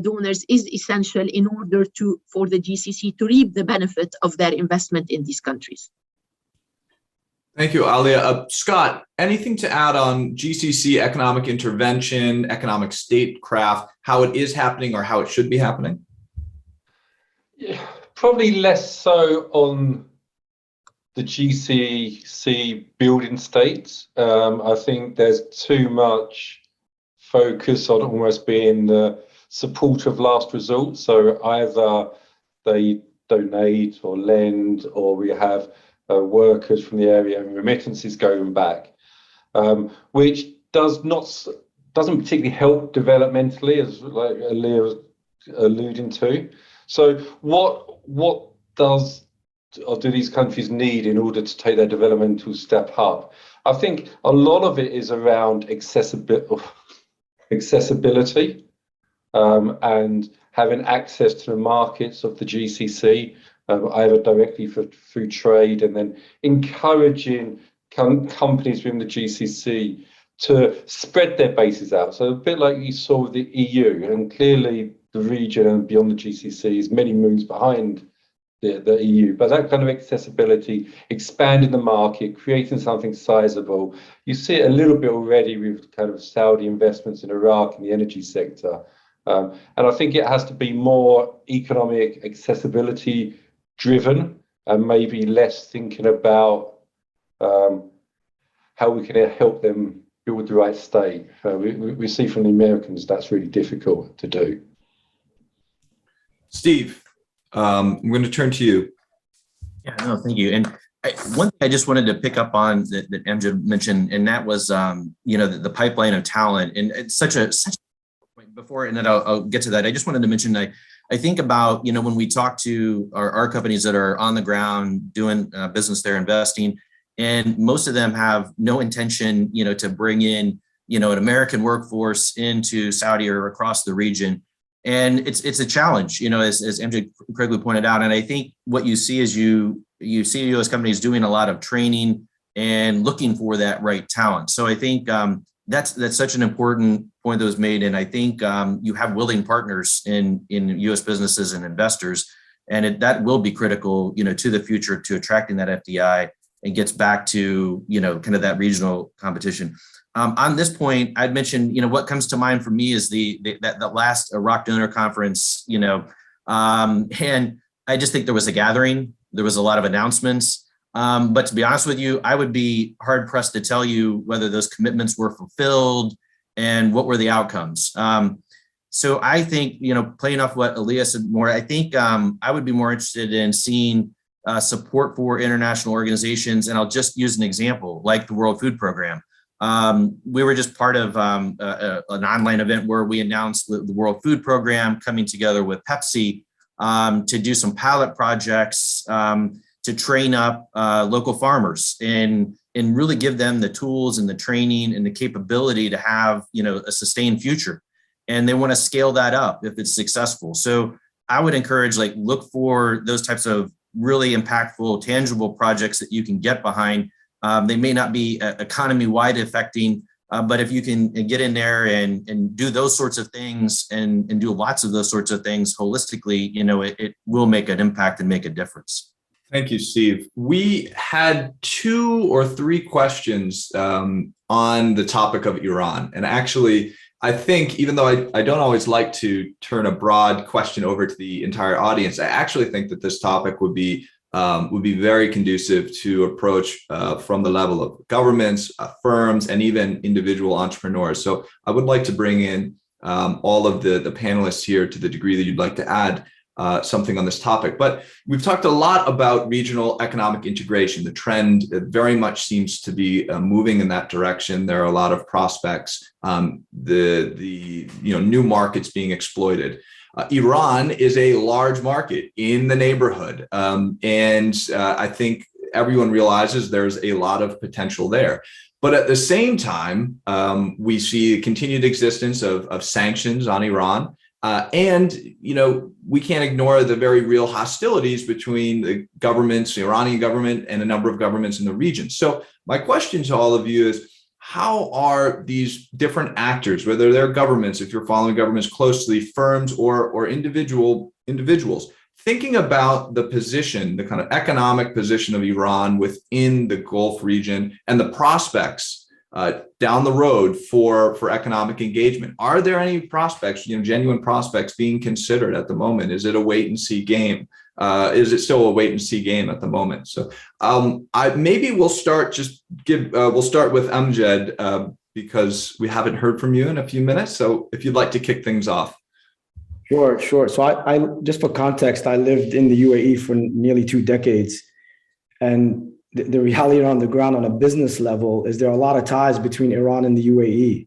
[SPEAKER 3] donors is essential in order for the GCC to reap the benefit of their investment in these countries.
[SPEAKER 2] Thank you, Alia. Scott, anything to add on GCC economic intervention, economic statecraft, how it is happening or how it should be happening?
[SPEAKER 4] Yeah, probably less so on the GCC building states. I think there's too much focus on almost being the support of last resort. So either they donate or lend, or we have workers from the area and remittances going back, which doesn't particularly help developmentally, as like Alia was alluding to. So what do these countries need in order to take their developmental step up? I think a lot of it is around accessibility and having access to the markets of the GCC, either directly through trade, and then encouraging companies within the GCC to spread their bases out. So a bit like you saw with the EU, and clearly the region and beyond the GCC is many moves behind the EU, but that kind of accessibility, expanding the market, creating something sizable. You see it a little bit already with kind of Saudi investments in Iraq in the energy sector. And I think it has to be more economic accessibility driven, and maybe less thinking about how we can help them build the right state. We see from the Americans that's really difficult to do.
[SPEAKER 2] Steve, I'm going to turn to you.
[SPEAKER 5] Yeah, no, thank you. And one thing I just wanted to pick up on that Amjad mentioned, and that was the pipeline of talent. And it's such a before, and then I'll get to that. I just wanted to mention I think about, when we talk to our companies that are on the ground doing business there, investing, and most of them have no intention, to bring in, an American workforce into Saudi or across the region. And it's a challenge, as Amjad correctly pointed out. And I think what you see is you see U.S. companies doing a lot of training and looking for that right talent. So I think that's such an important point that was made. And I think you have willing partners in U.S. businesses and investors, and that will be critical, to the future, to attracting that FDI, and gets back to, kind of that regional competition. On this point, I'd mention, what comes to mind for me is the last Iraq donor conference, and I just think there was a gathering, there was a lot of announcements. But to be honest with you, I would be hard pressed to tell you whether those commitments were fulfilled and what were the outcomes. So I think, playing off what Alia said more, I think I would be more interested in seeing support for international organizations. And I'll just use an example, like the World Food Program. We were just part of an online event where we announced the World Food Program coming together with Pepsi to do some pilot projects to train up local farmers and really give them the tools and the training and the capability to have, a sustained future. And they want to scale that up if it's successful. So I would encourage, look for those types of really impactful, tangible projects that you can get behind. They may not be economy-wide affecting, but if you can get in there and do those sorts of things and do lots of those sorts of things holistically, it will make an impact and make a difference.
[SPEAKER 2] Thank you, Steve. We had 2 or 3 questions on the topic of Iran. And actually, I think, even though I don't always like to turn a broad question over to the entire audience, I actually think that this topic would be very conducive to approach from the level of governments, firms, and even individual entrepreneurs. So I would like to bring in all of the panelists here to the degree that you'd like to add something on this topic. But we've talked a lot about regional economic integration. The trend very much seems to be moving in that direction. There are a lot of prospects, the new markets being exploited. Iran is a large market in the neighborhood, and I think everyone realizes there's a lot of potential there. But at the same time, we see a continued existence of sanctions on Iran. And, we can't ignore the very real hostilities between the governments, the Iranian government, and a number of governments in the region. So my question to all of you is, how are these different actors, whether they're governments, if you're following governments closely, firms, or individuals, thinking about the position, the kind of economic position of Iran within the Gulf region and the prospects down the road for economic engagement? Are there any prospects, genuine prospects being considered at the moment? Is it a wait and see game? Is it still a wait and see game at the moment? So maybe we'll start we'll start with Amjad because we haven't heard from you in a few minutes. So if you'd like to kick things off.
[SPEAKER 6] Sure. So I just for context, I lived in the UAE for nearly 2 decades, and the reality on the ground on a business level is there are a lot of ties between Iran and the UAE.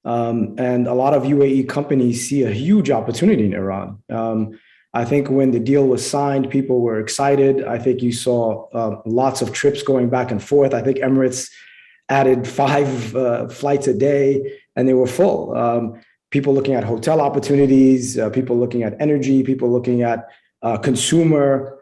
[SPEAKER 6] And a lot of UAE companies see a huge opportunity in Iran. I think when the deal was signed, people were excited. I think you saw lots of trips going back and forth. I think Emirates added 5 flights a day and they were full. People looking at hotel opportunities, people looking at energy, people looking at consumer,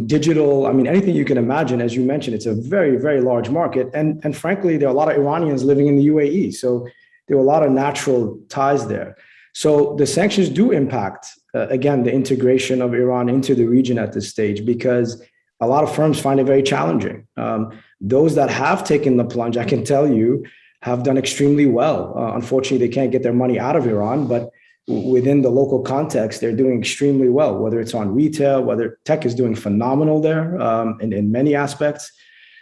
[SPEAKER 6] digital. I mean, anything you can imagine. As you mentioned, it's a very, very large market. And frankly, there are a lot of Iranians living in the UAE. So there were a lot of natural ties there. So the sanctions do impact, again, the integration of Iran into the region at this stage, because a lot of firms find it very challenging. Those that have taken the plunge, I can tell you, have done extremely well. Unfortunately, they can't get their money out of Iran, but within the local context, they're doing extremely well, whether it's on retail, whether tech is doing phenomenal there in many aspects.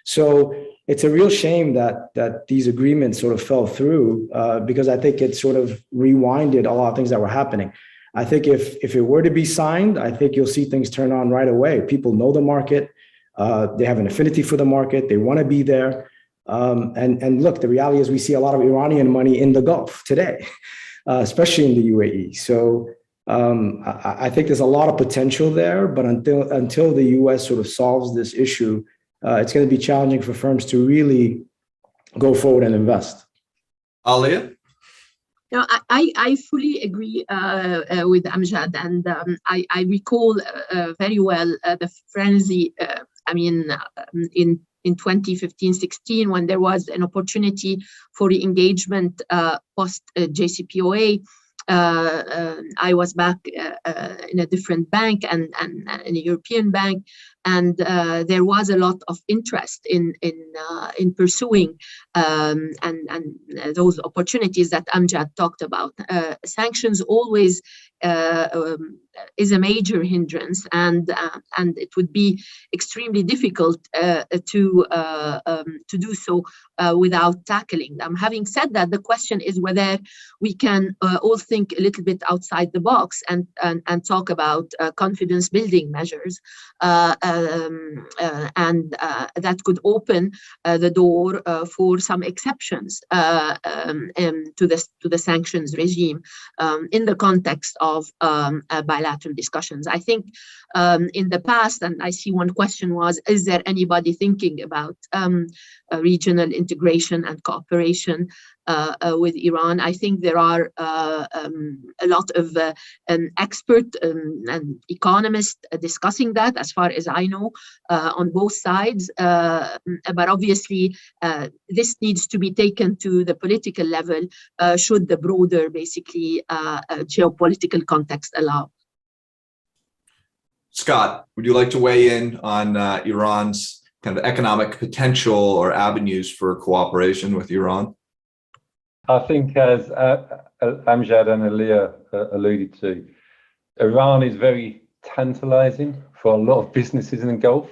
[SPEAKER 6] So it's a real shame that these agreements sort of fell through because I think it sort of rewinded a lot of things that were happening. I think if it were to be signed, I think you'll see things turn on right away. People know the market. They have an affinity for the market. They want to be there. And look, the reality is we see a lot of Iranian money in the Gulf today. Especially in the UAE. So I think there's a lot of potential there, but until the US sort of solves this issue, it's going to be challenging for firms to really go forward and invest.
[SPEAKER 2] Alia?
[SPEAKER 3] No, I fully agree with Amjad, and I recall very well the frenzy, in 2015-16, when there was an opportunity for re-engagement post JCPOA. I was back in a different bank and in a European bank, and there was a lot of interest in pursuing and those opportunities that Amjad talked about. Sanctions always is a major hindrance, and it would be extremely difficult to do so without tackling them. Having said that, the question is whether we can all think a little bit outside the box and talk about confidence building measures, and that could open the door for some exceptions to the sanctions regime in the context of bilateral discussions. I think in the past, and I see one question was, is there anybody thinking about regional integration and cooperation with Iran? I think there are a lot of experts and economists discussing that, as far as I know, on both sides. But obviously, this needs to be taken to the political level should the broader, basically, geopolitical context allow.
[SPEAKER 2] Scott, would you like to weigh in on Iran's kind of economic potential or avenues for cooperation with Iran?
[SPEAKER 4] I think, as Amjad and Alia alluded to, Iran is very tantalizing for a lot of businesses in the Gulf.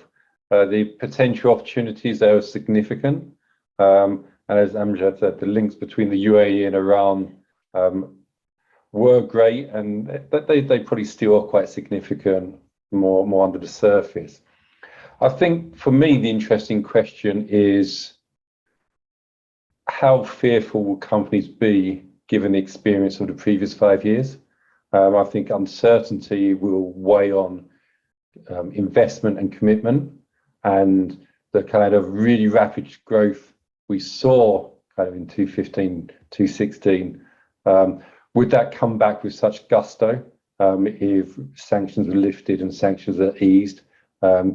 [SPEAKER 4] The potential opportunities there are significant. And as Amjad said, the links between the UAE and Iran were great, and they probably still are quite significant, more under the surface. I think for me, the interesting question is, how fearful will companies be given the experience of the previous 5 years? I think uncertainty will weigh on investment and commitment, and the kind of really rapid growth we saw kind of in 2015, 2016. Would that come back with such gusto if sanctions were lifted and sanctions are eased,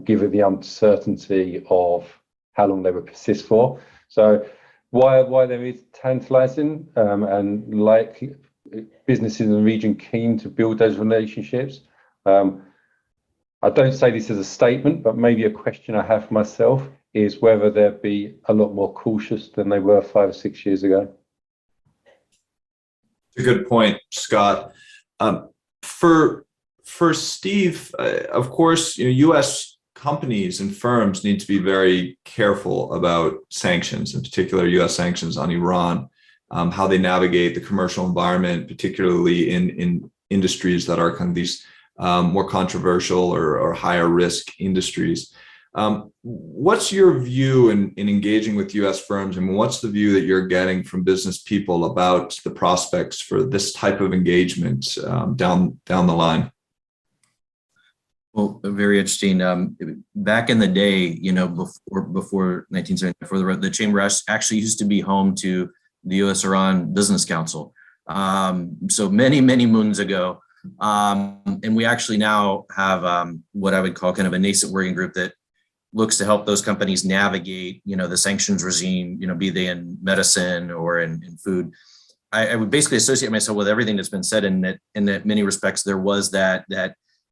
[SPEAKER 4] given the uncertainty of how long they would persist for? So why there is tantalizing and like businesses in the region keen to build those relationships. I don't say this as a statement, but maybe a question I have for myself is whether they'd be a lot more cautious than they were 5 or 6 years ago.
[SPEAKER 2] A good point, Scott. For Steve, of course, U.S. companies and firms need to be very careful about sanctions, in particular U.S. sanctions on Iran, how they navigate the commercial environment, particularly in industries that are kind of these more controversial or higher risk industries. What's your view in engaging with U.S. firms, and what's the view that you're getting from business people about the prospects for this type of engagement down the line?
[SPEAKER 5] Well, very interesting. Back in the day, before 1974, the Chamber actually used to be home to the U.S.-Iran Business Council. So many, many moons ago. And we actually now have what I would call kind of a nascent working group that looks to help those companies navigate, the sanctions regime, be they in medicine or in food. I would basically associate myself with everything that's been said, in that many respects there was that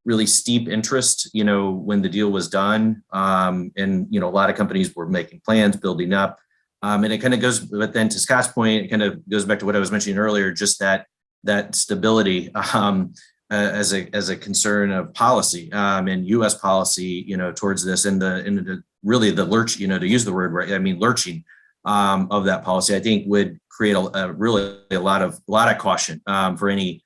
[SPEAKER 5] really steep interest, when the deal was done. And, a lot of companies were making plans, building up. And it kind of goes, but then to Scott's point, it kind of goes back to what I was mentioning earlier, just that stability as a concern of policy and U.S. policy, towards this, and the really the lurch, to use the word right, I mean lurching of that policy, I think would create a lot of caution for any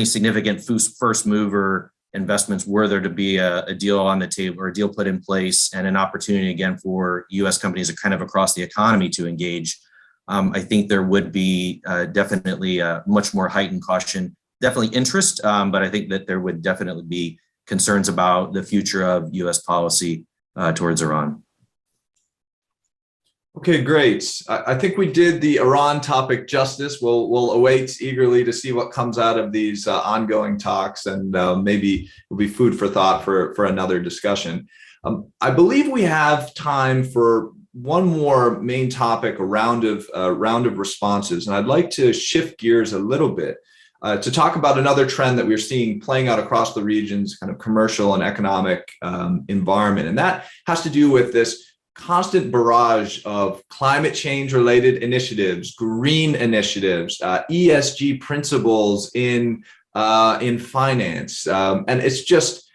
[SPEAKER 5] significant first mover investments, were there to be a deal on the table or a deal put in place, and an opportunity again for U.S. companies kind of across the economy to engage. I think there would be definitely a much more heightened caution, definitely interest, but I think that there would definitely be concerns about the future of U.S. policy towards Iran.
[SPEAKER 2] Okay, great. I think we did the Iran topic justice. We'll await eagerly to see what comes out of these ongoing talks, and maybe will be food for thought for another discussion. I believe we have time for one more main topic, a round of responses, and I'd like to shift gears a little bit to talk about another trend that we're seeing playing out across the region's kind of commercial and economic environment. And that has to do with this constant barrage of climate change related initiatives, green initiatives, ESG principles in finance. And it's just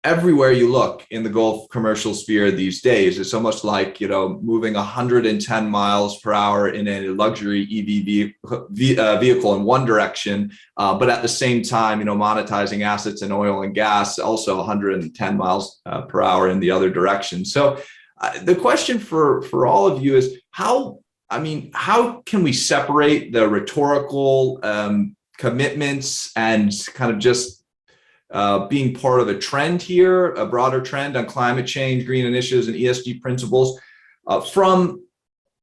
[SPEAKER 2] everywhere you look in the Gulf commercial sphere these days. It's almost like, moving 110 miles per hour in a luxury EV vehicle in one direction, but at the same time, monetizing assets in oil and gas, also 110 miles per hour in the other direction. So the question for all of you is how can we separate the rhetorical commitments and kind of just being part of a trend here, a broader trend on climate change, green initiatives, and ESG principles from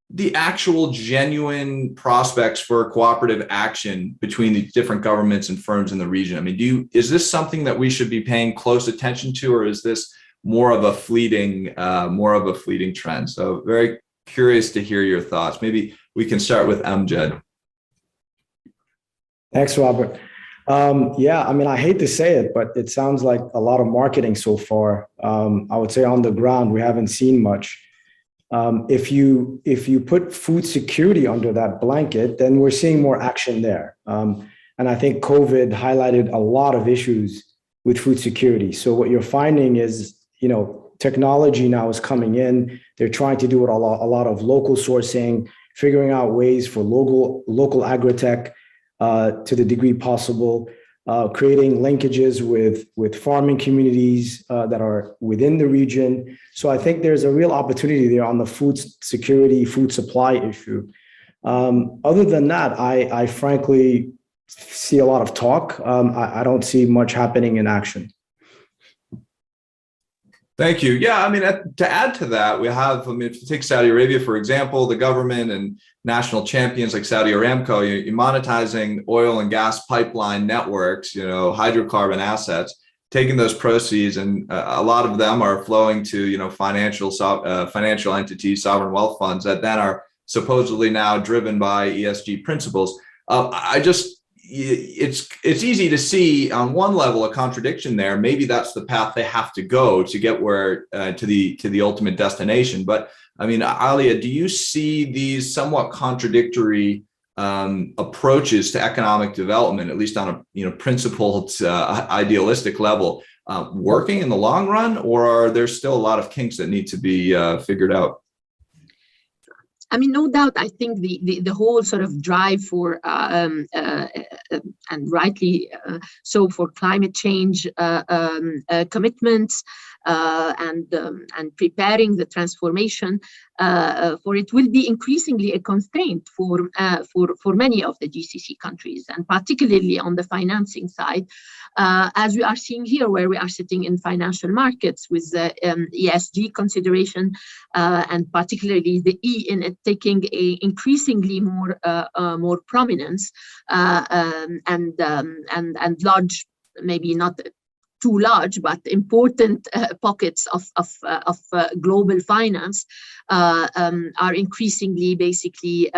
[SPEAKER 2] the actual genuine prospects for cooperative action between the different governments and firms in the region? I mean, is this something that we should be paying close attention to, or is this more of a fleeting trend? So very curious to hear your thoughts. Maybe we can start with Amjad.
[SPEAKER 6] Thanks, Robert. I hate to say it, but it sounds like a lot of marketing so far. I would say on the ground, we haven't seen much. If you put food security under that blanket, then we're seeing more action there. And I think COVID highlighted a lot of issues with food security. So what you're finding is, technology now is coming in. They're trying to do a lot of local sourcing, figuring out ways for local agri-tech to the degree possible, creating linkages with farming communities that are within the region. So I think there's a real opportunity there on the food security, food supply issue. Other than that, I frankly see a lot of talk. I don't see much happening in action.
[SPEAKER 2] Thank you. Yeah, to add to that, we have, if you take Saudi Arabia, for example, the government and national champions like Saudi Aramco, you're monetizing oil and gas pipeline networks, hydrocarbon assets, taking those proceeds, and a lot of them are flowing to, financial entities, sovereign wealth funds that then are supposedly now driven by ESG principles. It's easy to see on one level a contradiction there. Maybe that's the path they have to go to get where to the ultimate destination. But Alia, do you see these somewhat contradictory approaches to economic development, at least on a principled, idealistic level, working in the long run, or are there still a lot of kinks that need to be figured out?
[SPEAKER 3] No doubt, I think the whole sort of drive for, and rightly so, for climate change commitments and preparing the transformation for it will be increasingly a constraint for many of the GCC countries, and particularly on the financing side, as we are seeing here, where we are sitting in financial markets with the ESG consideration, and particularly the E in it taking a increasingly more prominence, and large, maybe not too large, but important pockets of global finance are increasingly basically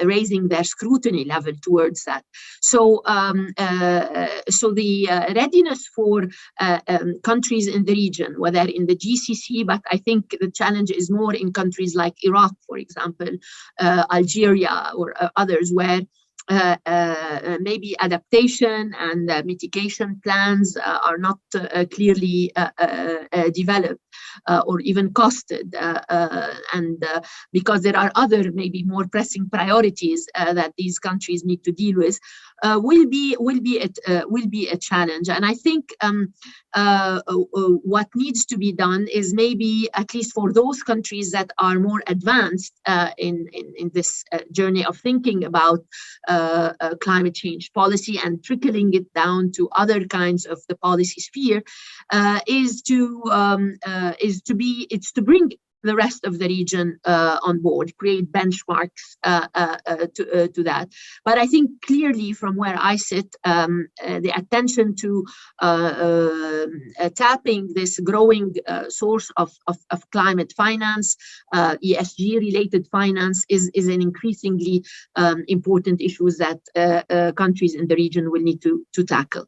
[SPEAKER 3] raising their scrutiny level towards that. So the readiness for countries in the region, whether in the GCC, but I think the challenge is more in countries like Iraq, for example, Algeria, or others, where maybe adaptation and mitigation plans are not clearly developed or even costed, and because there are other maybe more pressing priorities that these countries need to deal with, will be a challenge. And I think what needs to be done is maybe, at least for those countries that are more advanced in this journey of thinking about climate change policy and trickling it down to other kinds of the policy sphere, is to bring the rest of the region on board, create benchmarks to that. But I think clearly from where I sit, the attention to tapping this growing source of climate finance, ESG-related finance is an increasingly important issue that countries in the region will need to tackle.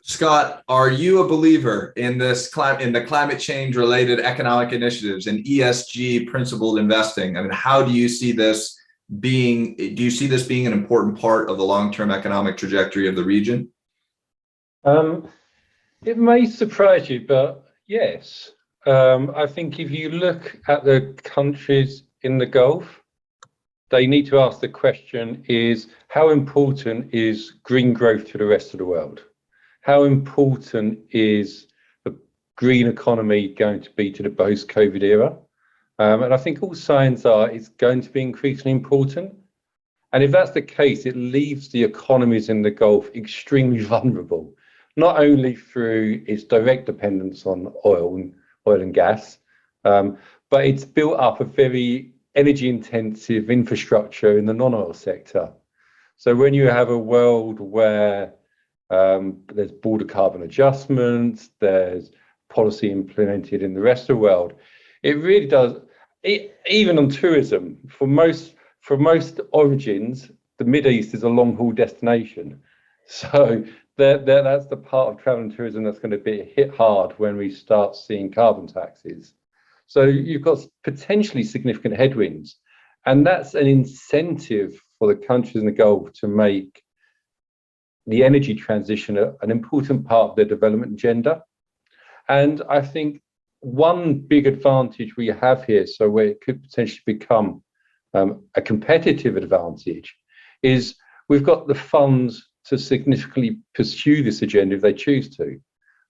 [SPEAKER 2] Scott, are you a believer in the climate change related economic initiatives and ESG principled investing? I mean, how do you see this being? Do you see this being an important part of the long-term economic trajectory of the region?
[SPEAKER 4] It may surprise you, but yes. I think if you look at the countries in the Gulf, they need to ask the question is, how important is green growth to the rest of the world? How important is the green economy going to be to the post-COVID era? And I think all signs are it's going to be increasingly important. And if that's the case, it leaves the economies in the Gulf extremely vulnerable, not only through its direct dependence on oil and gas, but it's built up a very energy-intensive infrastructure in the non-oil sector. So when you have a world where there's border carbon adjustments, there's policy implemented in the rest of the world, it really does, even on tourism, for most origins, the Mideast is a long-haul destination. So that's the part of travel and tourism that's going to be hit hard when we start seeing carbon taxes. So you've got potentially significant headwinds, and that's an incentive for the countries in the Gulf to make the energy transition an important part of their development agenda. And I think one big advantage we have here, so where it could potentially become a competitive advantage, is we've got the funds to significantly pursue this agenda if they choose to.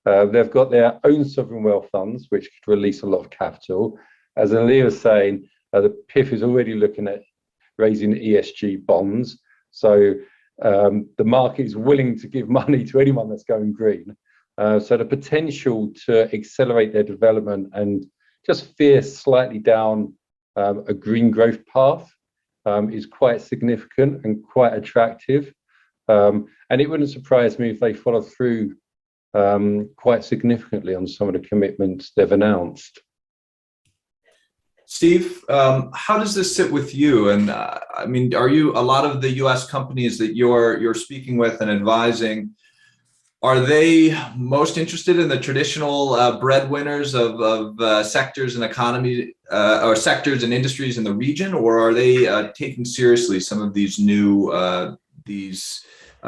[SPEAKER 4] They've got their own sovereign wealth funds, which could release a lot of capital. As Alia was saying, the PIF is already looking at raising ESG bonds. So the market is willing to give money to anyone that's going green. So the potential to accelerate their development and just veer slightly down a green growth path is quite significant and quite attractive. And it wouldn't surprise me if they follow through quite significantly on some of the commitments they've announced.
[SPEAKER 2] Steve, how does this sit with you? And I mean, are you, a lot of the U.S. companies that you're speaking with and advising, are they most interested in the traditional breadwinners of sectors and economy or sectors and industries in the region, or are they taking seriously some of these new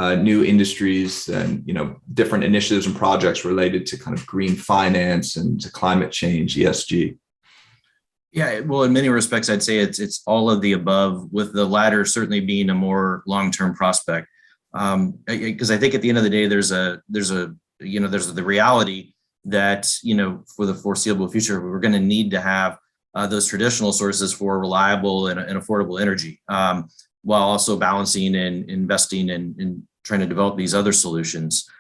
[SPEAKER 2] industries and different initiatives and projects related to kind of green finance and to climate change, ESG?
[SPEAKER 5] Yeah, well, in many respects, I'd say it's all of the above, with the latter certainly being a more long-term prospect. Because I think at the end of the day, there's the reality that for the foreseeable future, we're going to need to have those traditional sources for reliable and affordable energy, while also balancing and investing and trying to develop these other solutions.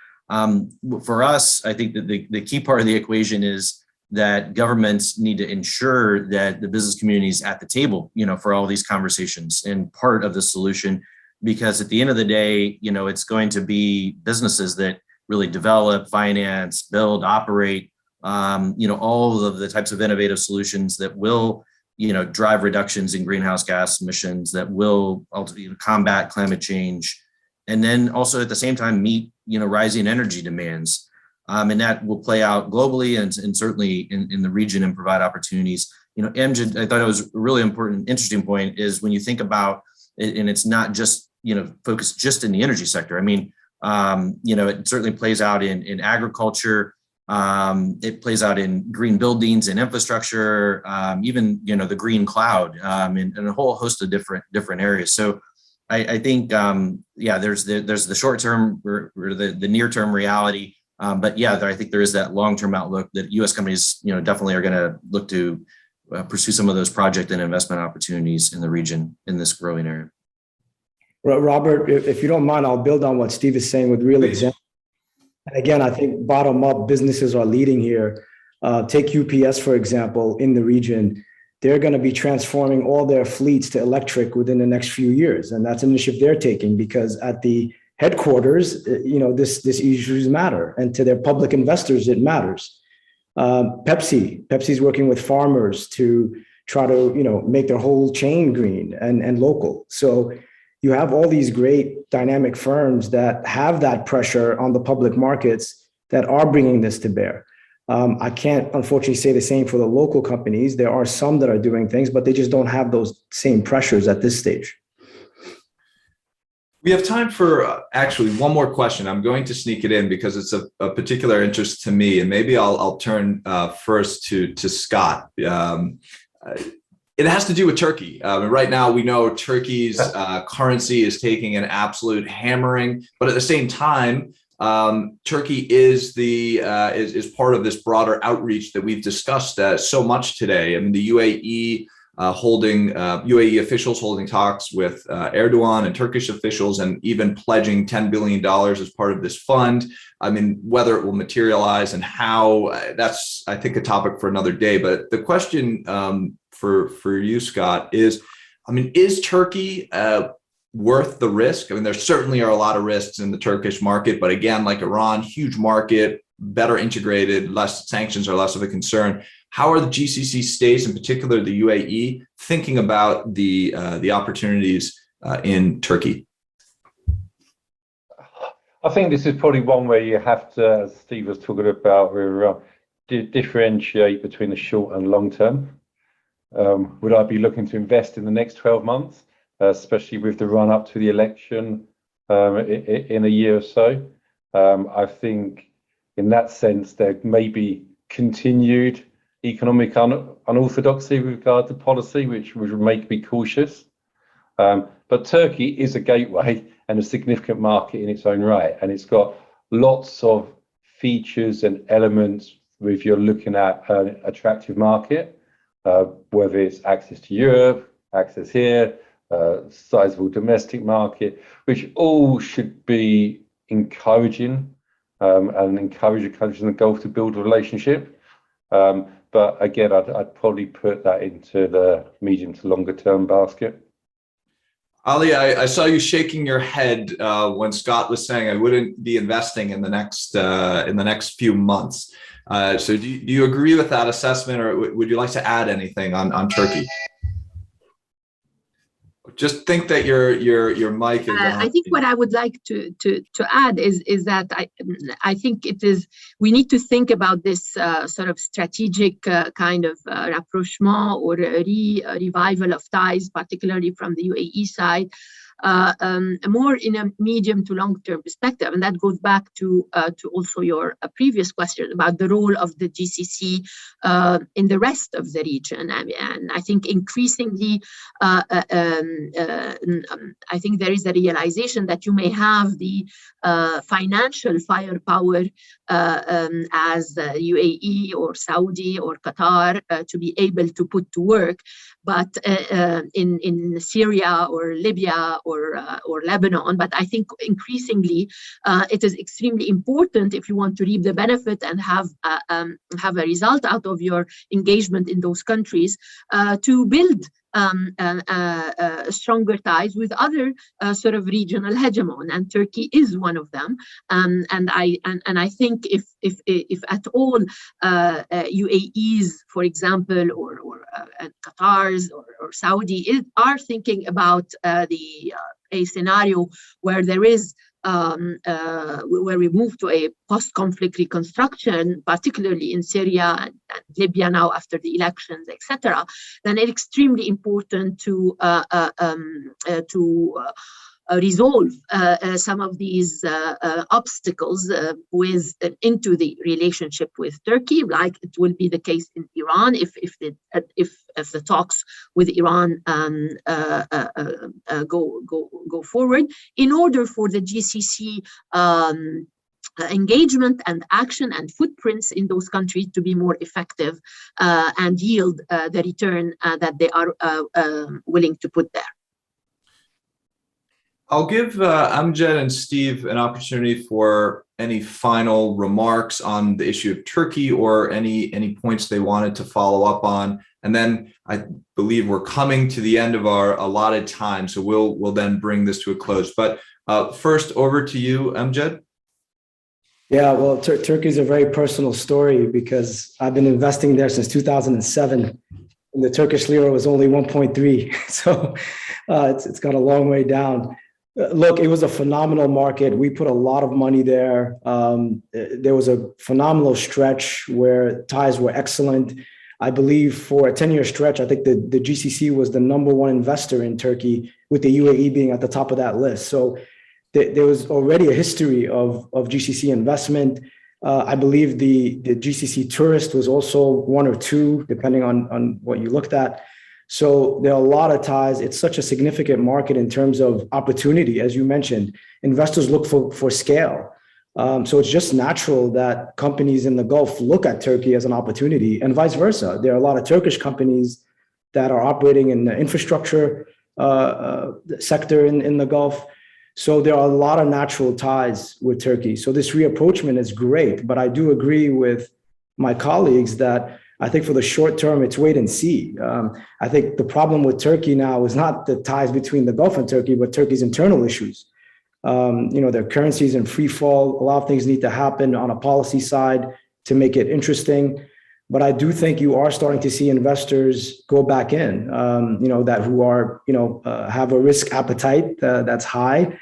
[SPEAKER 5] For us, I think that the key part of the equation is that governments need to ensure that the business community is at the table, for all these conversations and part of the solution, because at the end of the day, it's going to be businesses that really develop, finance, build, operate, all of the types of innovative solutions that will, drive reductions in greenhouse gas emissions, that will ultimately combat climate change, and then also at the same time meet, rising energy demands. And that will play out globally and certainly in the region and provide opportunities. Amjad, I thought it was a really important, interesting point is when you think about it, and it's not just, focused just in the energy sector. I mean, it certainly plays out in agriculture. It plays out in green buildings and infrastructure, even, the green cloud, and a whole host of different areas. So I think, there's the short term or the near term reality. But I think there is that long-term outlook that U.S. companies, definitely are going to look to pursue some of those project and investment opportunities in the region in this growing area.
[SPEAKER 6] Robert, if you don't mind, I'll build on what Steve is saying with real examples. And again, I think bottom-up businesses are leading here. Take UPS, for example, in the region. They're going to be transforming all their fleets to electric within the next few years. And that's an initiative they're taking because at the headquarters, this issues matter. And to their public investors, it matters. Pepsi's working with farmers to try to, make their whole chain green and local. So you have all these great dynamic firms that have that pressure on the public markets that are bringing this to bear. I can't, unfortunately, say the same for the local companies. There are some that are doing things, but they just don't have those same pressures at this stage.
[SPEAKER 2] We have time for actually one more question. I'm going to sneak it in because it's a particular interest to me, and maybe I'll turn first to Scott. It has to do with Turkey. Right now, we know Turkey's currency is taking an absolute hammering, but at the same time, Turkey is is part of this broader outreach that we've discussed so much today. I mean, the UAE UAE officials holding talks with Erdogan and Turkish officials, and even pledging $10 billion as part of this fund. I mean, whether it will materialize and how, that's, I think, a topic for another day. But the question for you, Scott, is, I mean, is Turkey worth the risk? I mean, there certainly are a lot of risks in the Turkish market, but again, like Iran, huge market, better integrated, less sanctions are less of a concern. How are the GCC states, in particular the UAE, thinking about the opportunities in Turkey?
[SPEAKER 4] I think this is probably one where you have to, as Steve was talking about, differentiate between the short and long term. Would I be looking to invest in the next 12 months, especially with the run up to the election in a year or so? I think in that sense, there may be continued economic unorthodoxy with regard to policy, which would make me cautious. But Turkey is a gateway and a significant market in its own right. And it's got lots of features and elements if you're looking at an attractive market, whether it's access to Europe, access here, sizable domestic market, which all should be encouraging and encourage the countries in the Gulf to build a relationship. But again, I'd probably put that into the medium to longer term basket.
[SPEAKER 2] Ali, I saw you shaking your head when Scott was saying I wouldn't be investing in the next few months. So do you agree with that assessment, or would you like to add anything on Turkey? Just think that your mic is on.
[SPEAKER 3] I think what I would like to add is that I think we need to think about this sort of strategic kind of rapprochement or a revival of ties, particularly from the UAE side, more in a medium to long-term perspective. And that goes back to also your previous question about the role of the GCC in the rest of the region. And I think increasingly, I think there is a realization that you may have the financial firepower as UAE or Saudi or Qatar to be able to put to work. But in Syria or Libya or Lebanon, but I think increasingly it is extremely important if you want to reap the benefit and have a result out of your engagement in those countries to build stronger ties with other sort of regional hegemon, and Turkey is one of them. And I think if at all UAEs, for example, or Qatar's or Saudi are thinking about a scenario where there is where we move to a post-conflict reconstruction, particularly in Syria and Libya now after the elections, etc., then it's extremely important to resolve some of these obstacles into the relationship with Turkey, like it will be the case in Iran if the talks with Iran go forward, in order for the GCC engagement and action and footprints in those countries to be more effective and yield the return that they are willing to put there.
[SPEAKER 2] I'll give Amjad and Steve an opportunity for any final remarks on the issue of Turkey or any points they wanted to follow up on. And then I believe we're coming to the end of our allotted time, so we'll then bring this to a close. But first, over to you, Amjad.
[SPEAKER 6] Yeah, well, Turkey is a very personal story because I've been investing there since 2007. And the Turkish lira was only 1.3. So it's got a long way down. Look, it was a phenomenal market. We put a lot of money there. There was a phenomenal stretch where ties were excellent. I believe for a 10-year stretch, I think the GCC was the #1 investor in Turkey, with the UAE being at the top of that list. So there was already a history of GCC investment. I believe the GCC tourist was also 1 or 2, depending on what you looked at. So there are a lot of ties. It's such a significant market in terms of opportunity. As you mentioned, investors look for scale. So it's just natural that companies in the Gulf look at Turkey as an opportunity, and vice versa. There are a lot of Turkish companies that are operating in the infrastructure sector in the Gulf. So there are a lot of natural ties with Turkey. So this reapproachment is great, but I do agree with my colleagues that I think for the short term, it's wait and see. I think the problem with Turkey now is not the ties between the Gulf and Turkey, but Turkey's internal issues. Their currency is in free fall. A lot of things need to happen on a policy side to make it interesting. But I do think you are starting to see investors go back in, that who are, have a risk appetite that's high,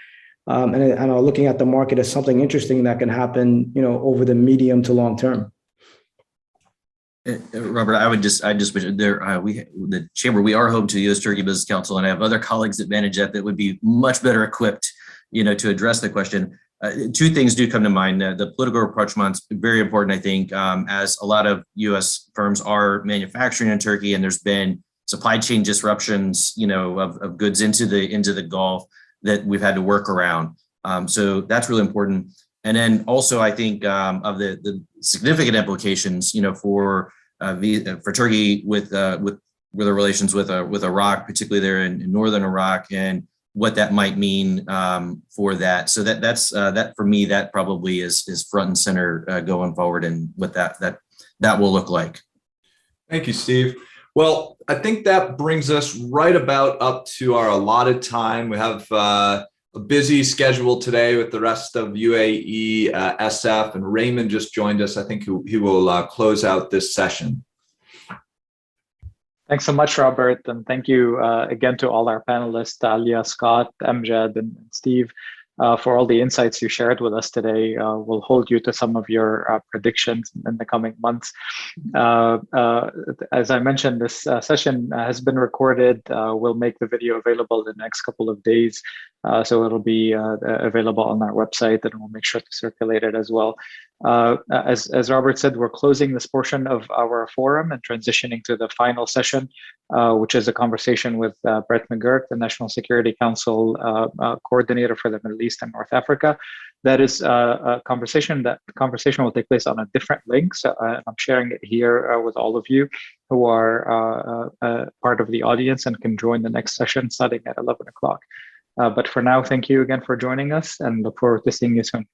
[SPEAKER 6] and are looking at the market as something interesting that can happen, over the medium to long term.
[SPEAKER 5] Robert, I just mention there, the chamber, we are home to the U.S. Turkey Business Council, and I have other colleagues that manage that would be much better equipped, to address the question. 2 things do come to mind. The political rapprochement is very important, I think, as a lot of U.S. firms are manufacturing in Turkey, and there's been supply chain disruptions, of goods into the Gulf that we've had to work around. So that's really important. And then also, I think of the significant implications, for Turkey with the relations with Iraq, particularly there in northern Iraq, and what that might mean for that. So that's for me, that probably is front and center going forward, and what that will look like.
[SPEAKER 2] Thank you, Steve. Well, I think that brings us right about up to our allotted time. We have a busy schedule today with the rest of UAESF, and Raymond just joined us. I think he will close out this session.
[SPEAKER 1] Thanks so much, Robert, and thank you again to all our panelists, Alia, Scott, Amjad, and Steve, for all the insights you shared with us today. We'll hold you to some of your predictions in the coming months. As I mentioned, this session has been recorded. We'll make the video available in the next couple of days, so it'll be available on our website, and we'll make sure to circulate it as well. As Robert said, we're closing this portion of our forum and transitioning to the final session, which is a conversation with Brett McGurk, the National Security Council coordinator for the Middle East and North Africa. That is a conversation. That conversation will take place on a different link. So I'm sharing it here with all of you who are part of the audience and can join the next session starting at 11 o'clock. But for now, thank you again for joining us, and look forward to seeing you soon.